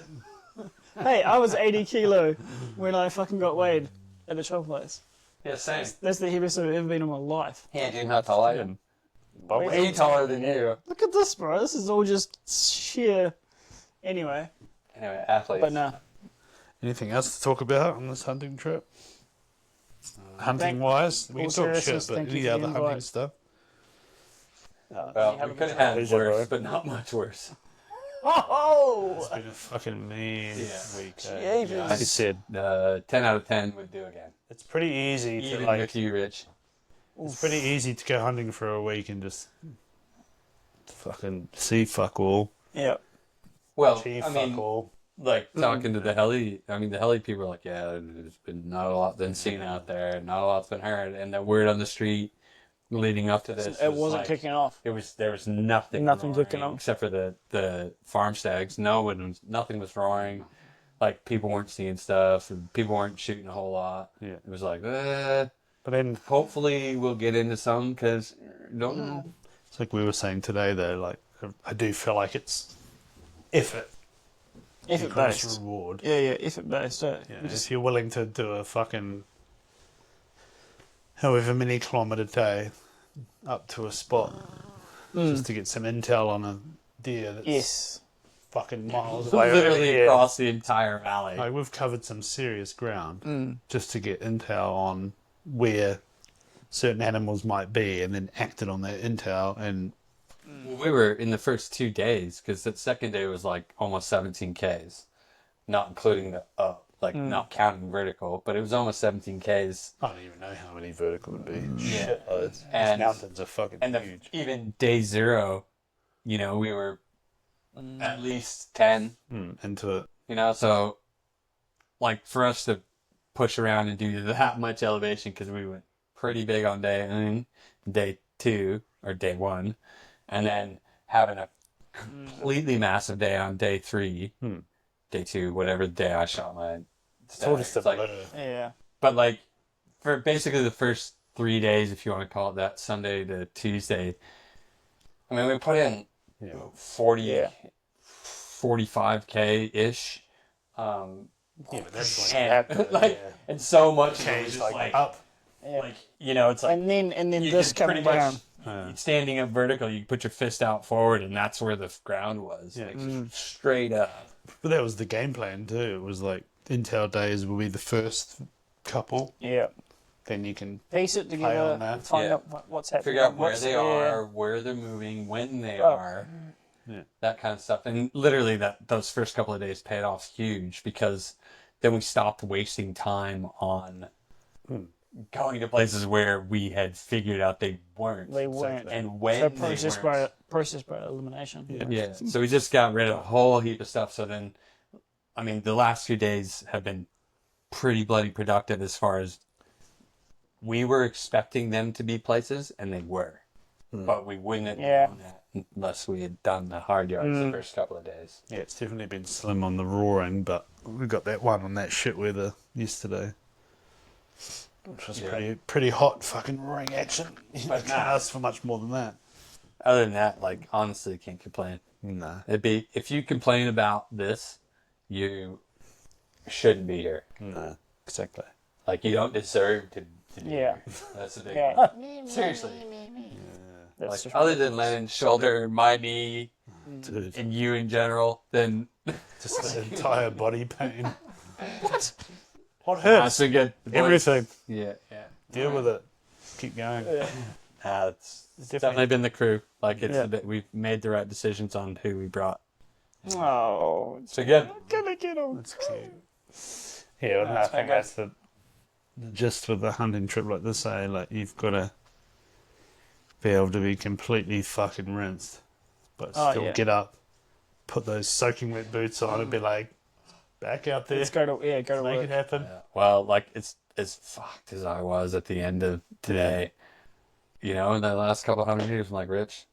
Hey, I was 80 kilo when I fucking got weighed at the chopper place. Yeah, same. That's the heaviest I've ever been in my life. Yeah, dude, how tall I am. Bob, Way taller than you. Look at this, bro. This is all just sheer. Anyway, Anyway, athletes. but no. anything else to talk about on this hunting trip? Hunting wise, we can all talk shit, seriousness, but thank you any for the other hunting invite. stuff? Well, we could have had Pleasure, worse, bro. but not much worse. Oh! It's been a fucking mean Yeah. week. Jesus. Like I said, 10 out of 10 would do again. it's pretty easy to Even like. with you, Rich. It's pretty easy to go hunting for a week and just fucking see fuck all, Yeah. Well, achieve I fuck mean, all. like talking to the heli, the heli people are like, yeah, there's been not a lot been seen out there, not a lot's been heard, and the word on the street leading up to this, It was wasn't like, kicking off. there was nothing, Nothing roaring, kicking off. except for the farm stags. Nothing was roaring. Like people weren't seeing stuff, and people weren't shooting a whole lot. Yeah. It was like, But then hopefully we'll get into some because don't know. it's like we were saying today, though. Like I do feel like it's effort Effort equals based. reward. Yeah, effort based. Yeah, if you're willing to do a fucking however many kilometre day up to a spot just to get some intel on a deer that's Yes. fucking miles away. Literally Yeah. across the entire valley. Like we've covered some serious ground just to get intel on where certain animals might be, and then acted on that intel. And Well, we were in the first 2 days because that second day was like almost 17 Ks, not including the up, like not counting vertical, but it was almost 17 Ks. I don't even know how many vertical would be. Yeah. Shitloads. These And- mountains are fucking And huge. even day 0, we were at least 10, Into it. so like for us to push around and do that much elevation because we went pretty big on day 2 or day 1, and then having a completely massive day on day 3, day 2, whatever day I shot my It's all just a it's like, blur. Yeah. but like for basically the first 3 days, if you want to call it that, Sunday to Tuesday, I mean, we put in 45K ish. Yeah, but that's And like, and so much of it change was like, just like up. Yeah. it's like And then you this could pretty coming down. much standing up vertical, you put your fist out forward, and that's where the ground was. Yeah. Like, straight up. But that was the game plan too. It was like intel days will be the first couple. Yeah. Then you can Piece it Play together, on that. find Yeah. out what's happening. Figure out where what's they there. are, where they're moving, when they Oh. are. Yeah. That kind of stuff. And literally those first couple of days paid off huge because then we stopped wasting time on going to places where we had figured out they weren't. They weren't. And when So they process by elimination. yeah. So we just got rid of a whole heap of stuff. So then, I mean, the last few days have been pretty bloody productive as far as we were expecting them to be places, and they were. But we wouldn't have known that unless we had done the hard yards the first couple of days. Yeah, it's definitely been slim on the raw end, but we got that one on that shit weather yesterday. Which was pretty hot fucking roaring action. But can't ask for much more than that. Other than that, like, honestly, can't complain. Nah. It'd be, if you complain about this, you shouldn't be here. Nah, exactly. Like, you don't deserve to be here. That's the big one. Seriously. Like, other than Lennon's shoulder, my knee, Dude, and you in general, then just the entire body pain. What hurts? to get Everything. Yeah. Deal with it. Keep going. It's definitely been the crew. Like, it's a bit, we've made the right decisions on who we brought. Oh, So good. gonna get on. That's cute. Yeah, well, I think that's the gist with the hunting trip like this, eh? Like, you've got to be able to be completely fucking rinsed, but still get up, put those soaking wet boots on, and be like, back out there. Let's go to make work. it happen. Yeah. Well, like, it's as fucked as I was at the end of today. You know, in the last couple 100 meters, I'm like, Rich,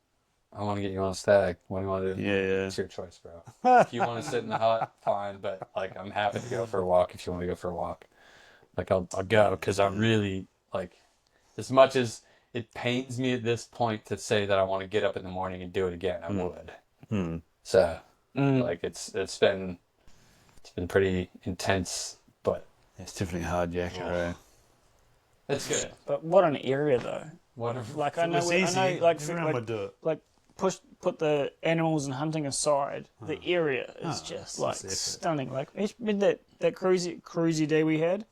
I want to get you on a stag. What do you want to do? Yeah. It's your choice, bro. If you want to sit in the hut, fine. But, like, I'm happy to go for a walk if you want to go for a walk. Like, I'll go because I'm really, like, as much as it pains me at this point to say that I want to get up in the morning and do it again, I would. So, like, it's been pretty intense, but It's definitely hard, Yakka. it's good. But what an area, though. Wonderful. Like, I know, like, everyone would do it. like, put the animals and hunting aside, the area is just like stunning. Like, that cruisy day we had,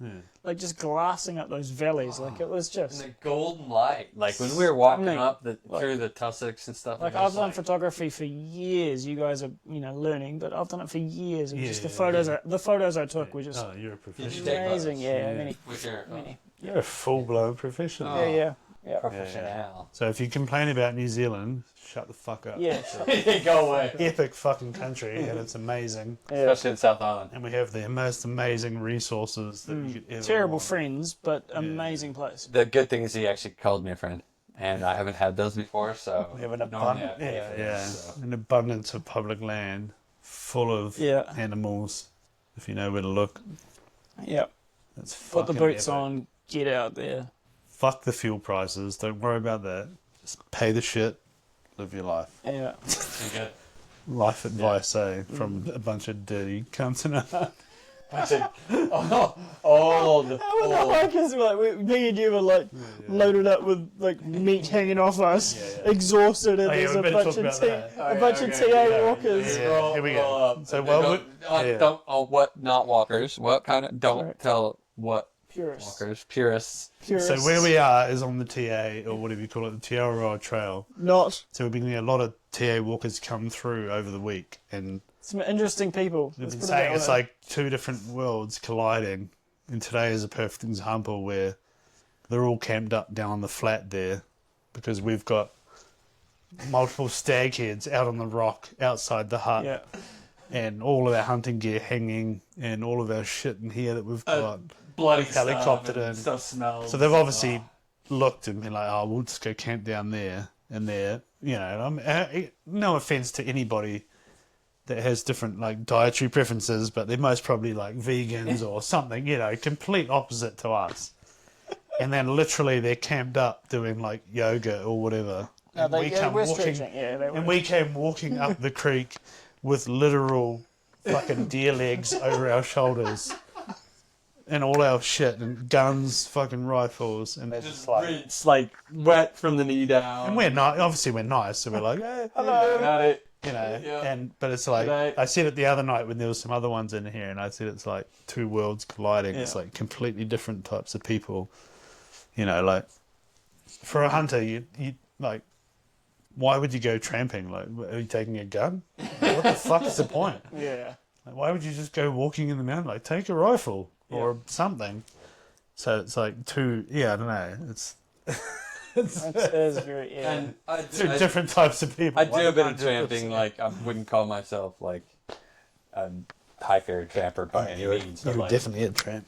like, just glassing up those valleys, like, it was just And the golden light, like when we were walking up through the tussocks and stuff. like, I've done photography for years. You guys are learning, but I've done it for years. And just the photos I took were just You're a professional. amazing. Yeah, You're a full-blown professional. yeah. Professional. So if you complain about New Zealand, shut the fuck up. Yeah. Go away. Epic fucking country, and it's amazing. Especially in South Island. And we have the most amazing resources that you could ever Terrible want. friends, but amazing place. The good thing is he actually called me a friend, and I haven't had those before, so We have an normally abundance, an abundance of public land full of animals. If you know where to look, Yep. that's Put the fucking boots epic. on. Get out there. Fuck the fuel prices. Don't worry about that. Just pay the shit. Live your life. Yeah. Good. Life advice, from a bunch of dirty cunts in a The hikers were like, me and you were like loaded up with like meat hanging off us, exhausted, and there's a bunch of TA walkers. Yeah, here we go. So what not walkers? What kind of tell what Purists. walkers? Purists. So where we are is on the TA, or whatever you call it, the Te Aroa Trail. Not. So we've been getting a lot of TA walkers come through over the week, and Some interesting people. they've Let's been put it saying that it's way. like two different worlds colliding. And today is a perfect example where they're all camped up down on the flat there, because we've got multiple stag heads out on the rock outside the hut. Yeah. And all of our hunting gear hanging, and all of our shit in here that we've got. Bloody Helicoptered in. Stuff smells. So they've obviously looked and been like, oh, we'll just go camp down there. And they're, no offense to anybody that has different like dietary preferences, but they're most probably like vegans or something, complete opposite to us. And then literally they're camped up doing like yoga or whatever. No, And we're stretching. Yeah, they were. and we came walking up the creek with literal fucking deer legs over our shoulders. And all our shit, and guns, fucking rifles, and they're just like... It's like wet from the knee down. And we're not, obviously we're nice, so we're like, hey, Hello. Got it. but it's like, G'day. I said it the other night when there was some other ones in here, and I said it's like two worlds colliding. It's like completely different types of people. Like, for a hunter, you like, why would you go tramping? Like, are you taking a gun? What the fuck is the point? Yeah. Like, why would you just go walking in the mountain? Like, take a rifle or something. So it's like two. Yeah, I don't know. It's very And two different types of people. I do a bit of tramping. Like I wouldn't call myself like a hiker, tramper by any means. You're Like, definitely a tramp.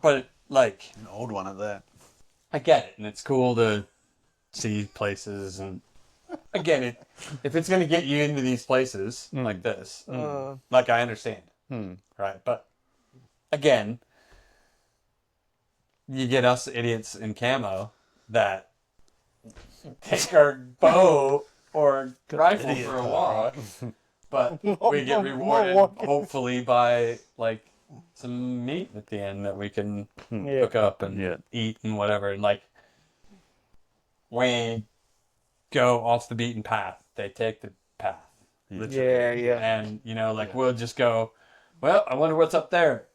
but like An old one at that. I get it, and it's cool to see places, and I get it. If it's gonna get you into these places like this, like I understand, right? But again, you get us idiots in camo that take our bow or rifle for a walk, but we get rewarded hopefully by like some meat at the end that we can cook up and eat and whatever. And like we go off the beaten path, they take the path. Literally. And you know, like we'll just go, well, I wonder what's up there.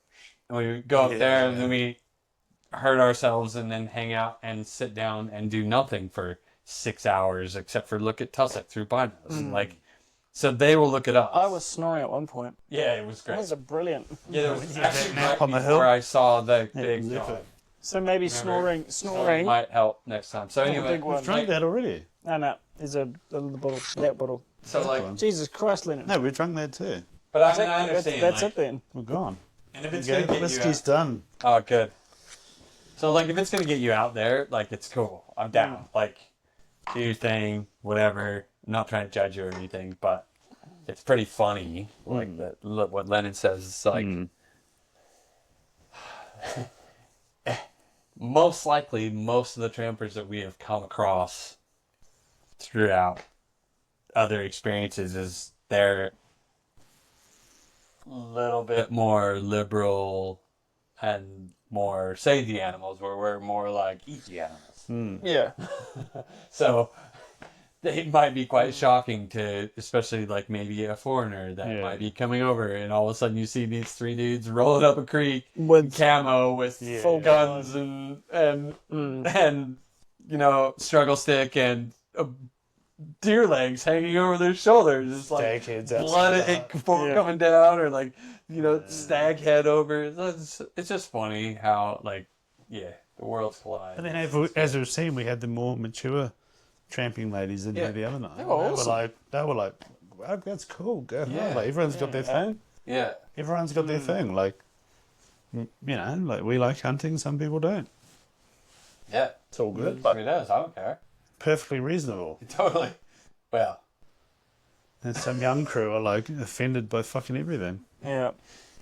And we go up there and then we hurt ourselves and then hang out and sit down and do nothing for 6 hours except for look at tussock through binos. And like, so they will look it up. I was snoring at one point. Yeah, it was great. That was a brilliant. Yeah, there was actually nap right on the hill where I saw the big dog. So maybe Remember? snoring. Might help next time. So anyway, big one. We've drunk that already. No, there's a little bottle. That bottle. so like, Jesus Christ, Lennon. No, we drunk that too. but I mean, I understand. That's like, it then. We're gone. And if it's Okay, gonna get whiskey's you out, done. oh good. So like, if it's gonna get you out there, like it's cool. I'm down. Like, do your thing, whatever. I'm not trying to judge you or anything, but it's pretty funny. Like that, what Lennon says is like. Most likely, most of the trampers that we have come across throughout other experiences is they're a little bit more liberal and more save the animals, where we're more like eat the animals. Yeah. So it might be quite shocking to, especially like maybe a foreigner that might be coming over, and all of a sudden you see these three dudes rolling up a creek With camo with full guns and you know, struggle stick and deer legs hanging over their shoulders. It's like blood coming down, or like, you know, stag head over. It's just funny how like the worlds collide. But then, as we've seen, we had the more mature tramping ladies in here the other night. They were awesome. They were like, wow, that's cool. Go hard. Like, everyone's got their thing. Yeah. Everyone's got their thing. Like, you know, like we like hunting, some people don't. Yeah. It's all good. But it does. I don't care. Perfectly reasonable. Totally. Well. And some young crew are like offended by fucking everything. Yeah.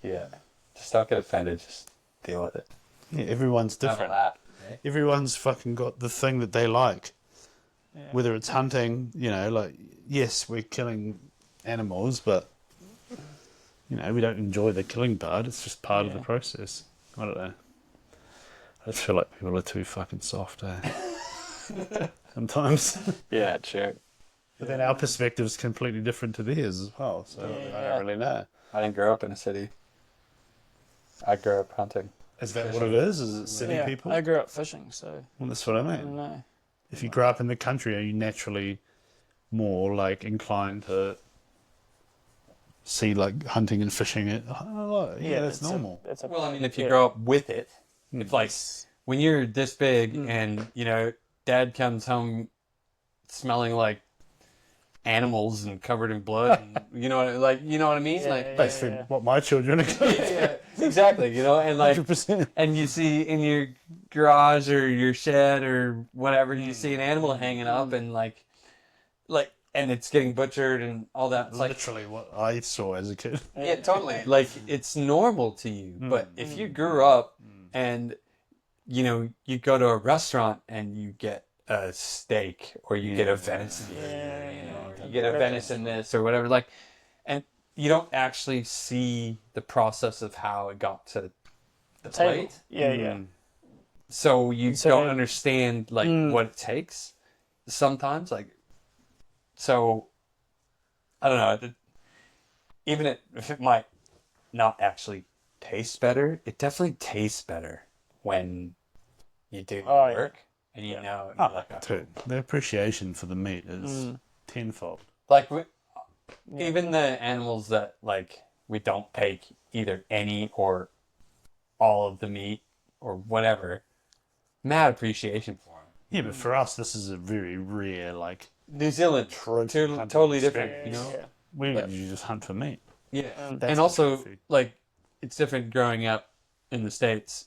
Yeah. Just don't get offended. Just deal with it. Yeah, everyone's different. Everyone's fucking got the thing that they like. Yeah. Whether it's hunting, you know, like, yes, we're killing animals, but, you know, we don't enjoy the killing part. It's just part of the process. I don't know. I just feel like people are too fucking soft, sometimes. Yeah, sure. But then our perspective is completely different to theirs as well, so I don't really know. I didn't grow up in a city. I grew up hunting. Is that what it is? Is it city people? I grew up fishing, so... Well, that's what I mean. No. If you grow up in the country, are you naturally more like inclined to see like hunting and fishing it? Oh, yeah, that's normal. Well, I mean, if you grow up with it, it's like when you're this big and, you know, dad comes home smelling like animals and covered in blood, and, you know what I mean? Basically what my children are doing. Exactly, you know, and like 100%. and you see in your garage or your shed or whatever, you see an animal hanging up and like and it's getting butchered and all that. It's literally what I saw as a kid. Yeah, totally. Like, it's normal to you. But if you grew up and, you know, you go to a restaurant and you get a steak or you get a venison, you get a venison this or whatever, like, and you don't actually see the process of how it got to the plate. Yeah. So you don't understand, like, what it takes sometimes, like, so, I don't know, even if it might not actually taste better, it definitely tastes better when you do the work and you know. Dude, the appreciation for the meat is tenfold. Like, even the animals that, like, we don't take either any or all of the meat or whatever. Mad appreciation for them. Yeah, but for us, this is a very rare, like... New Zealand, totally different, you know? Yeah. We usually just hunt for meat. Yeah. That's And also, food. like, it's different growing up in the States.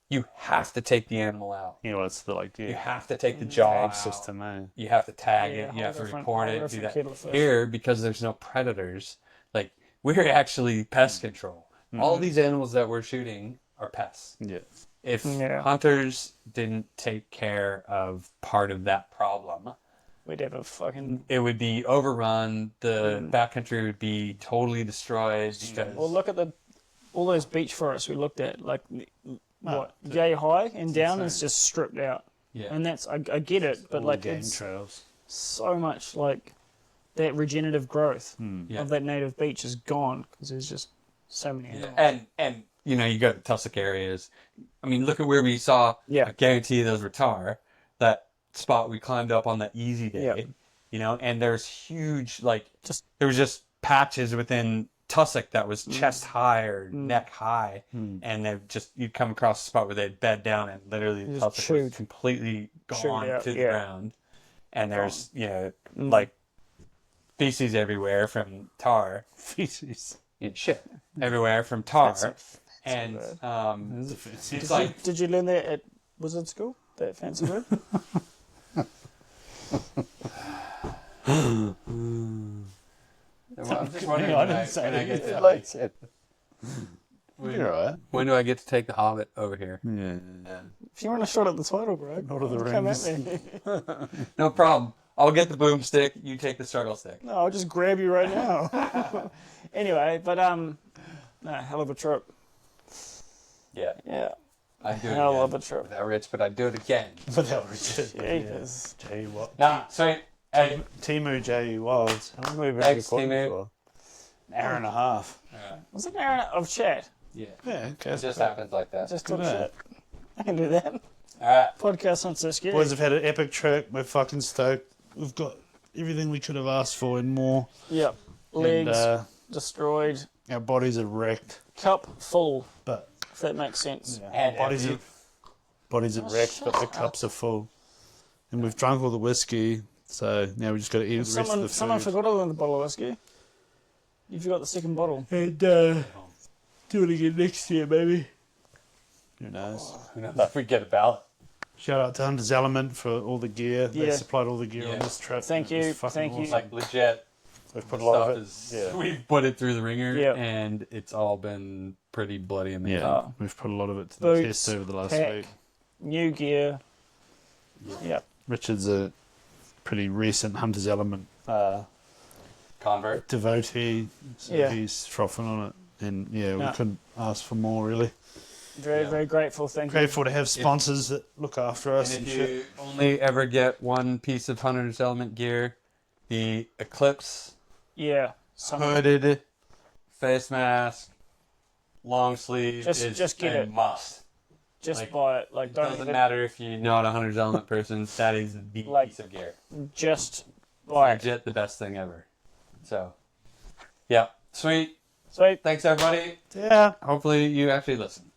You have to take the animal out. You know, it's the, like, You yeah, have to take the jaw tag out. system, eh? You have to tag Yeah, it. You whole have to different- report whole it. Do different that. kettle of fish. Here, because there's no predators, like, we're actually pest control. All these animals that we're shooting are pests. Yeah. If Yeah. hunters didn't take care of part of that problem, We'd have a fucking... it would be overrun. The backcountry would be totally destroyed because Well, look at all those beach forests we looked at. Like, what, yay high and down is just stripped out. yeah, And that's, I get it, but All like, the game it's trails. so much like that regenerative growth yeah. of that native beach is gone because there's just so many Yeah. animals. And you know, you go to tussock areas. I mean, look at where we saw. Yeah. I guarantee those were tar. That spot we climbed up on that easy day. Yeah. You know, and there's huge Just- there was just patches within tussock that was chest high or neck high, and they just you'd come across a spot where they'd bed down and literally the Just tussock was chewed. completely gone out, to the yeah. ground. And there's like feces everywhere from tar. Feces. Shit everywhere from tar. That's And There's a feces. it's like Did you learn that at wizard school? That fancy word? well, I'm just wondering I when didn't I say when I it. get to, Like- when, You're alright. when do I get to take the Hobbit over here? Yeah. If you want a shot at the title, bro, Lord of the come at Rings. me. No problem. I'll get the boomstick. You take the struggle stick. No, I'll just grab you right now. Anyway, but no, hell of a trip. Yeah, Yeah, I do it hell again. of a trip. Without Rich, but I do it again. Without Richard. Jesus. Tell you what. Nah, sweet. Hey, Temu J Wilds. How long have we been Thanks, recording Temu. for? An hour and a half. Was it an hour of chat? yeah, Yeah, okay. it just happens like that. Just Good talk night. shit. I can do that. All right. Podcast on so scary. Boys have had an epic trip. We're fucking stoked. We've got everything we could have asked for and more. Yep. Legs And, destroyed. our bodies are wrecked. Cup full, But if that makes sense. And bodies empty. bodies are wrecked, but the cups are full. And we've drunk all the whiskey, so now we just got to eat the rest of the Someone food. forgot another bottle of whiskey. You forgot the second bottle. And do it again next year, baby. Who knows? Who knows if we get a ballot. Shout out to Hunter's Element for all the gear. They Yeah. supplied all the gear Yeah. on this trip. Thank It was you, fucking thank you. awesome. Like legit We've put a lot stuff of it. is. Yeah. We've put it through the ringer, Yeah. and it's all been pretty bloody amazing. Yeah, we've put a lot of it to the Boots, test over the last pack. week. New gear. Yep. Richard's a pretty recent Hunter's Element Convert. devotee, so Yeah. he's frothing on it. And yeah, we No. couldn't ask for more, really. Very, Yeah. very grateful. Thank you. Grateful to have sponsors that look after us And and if shit. you only ever get one piece of Hunter's Element gear, the Eclipse Yeah. Someone, hooded face mask, long sleeve Just get a it. must. just like, buy it. Like, It don't doesn't even, matter if you're not a Hunter's Element person, that is the Like- piece of gear. just buy it. Legit the best thing ever. So, yeah. Sweet. Sweet. Thanks, everybody. Yeah. Hopefully you actually listen.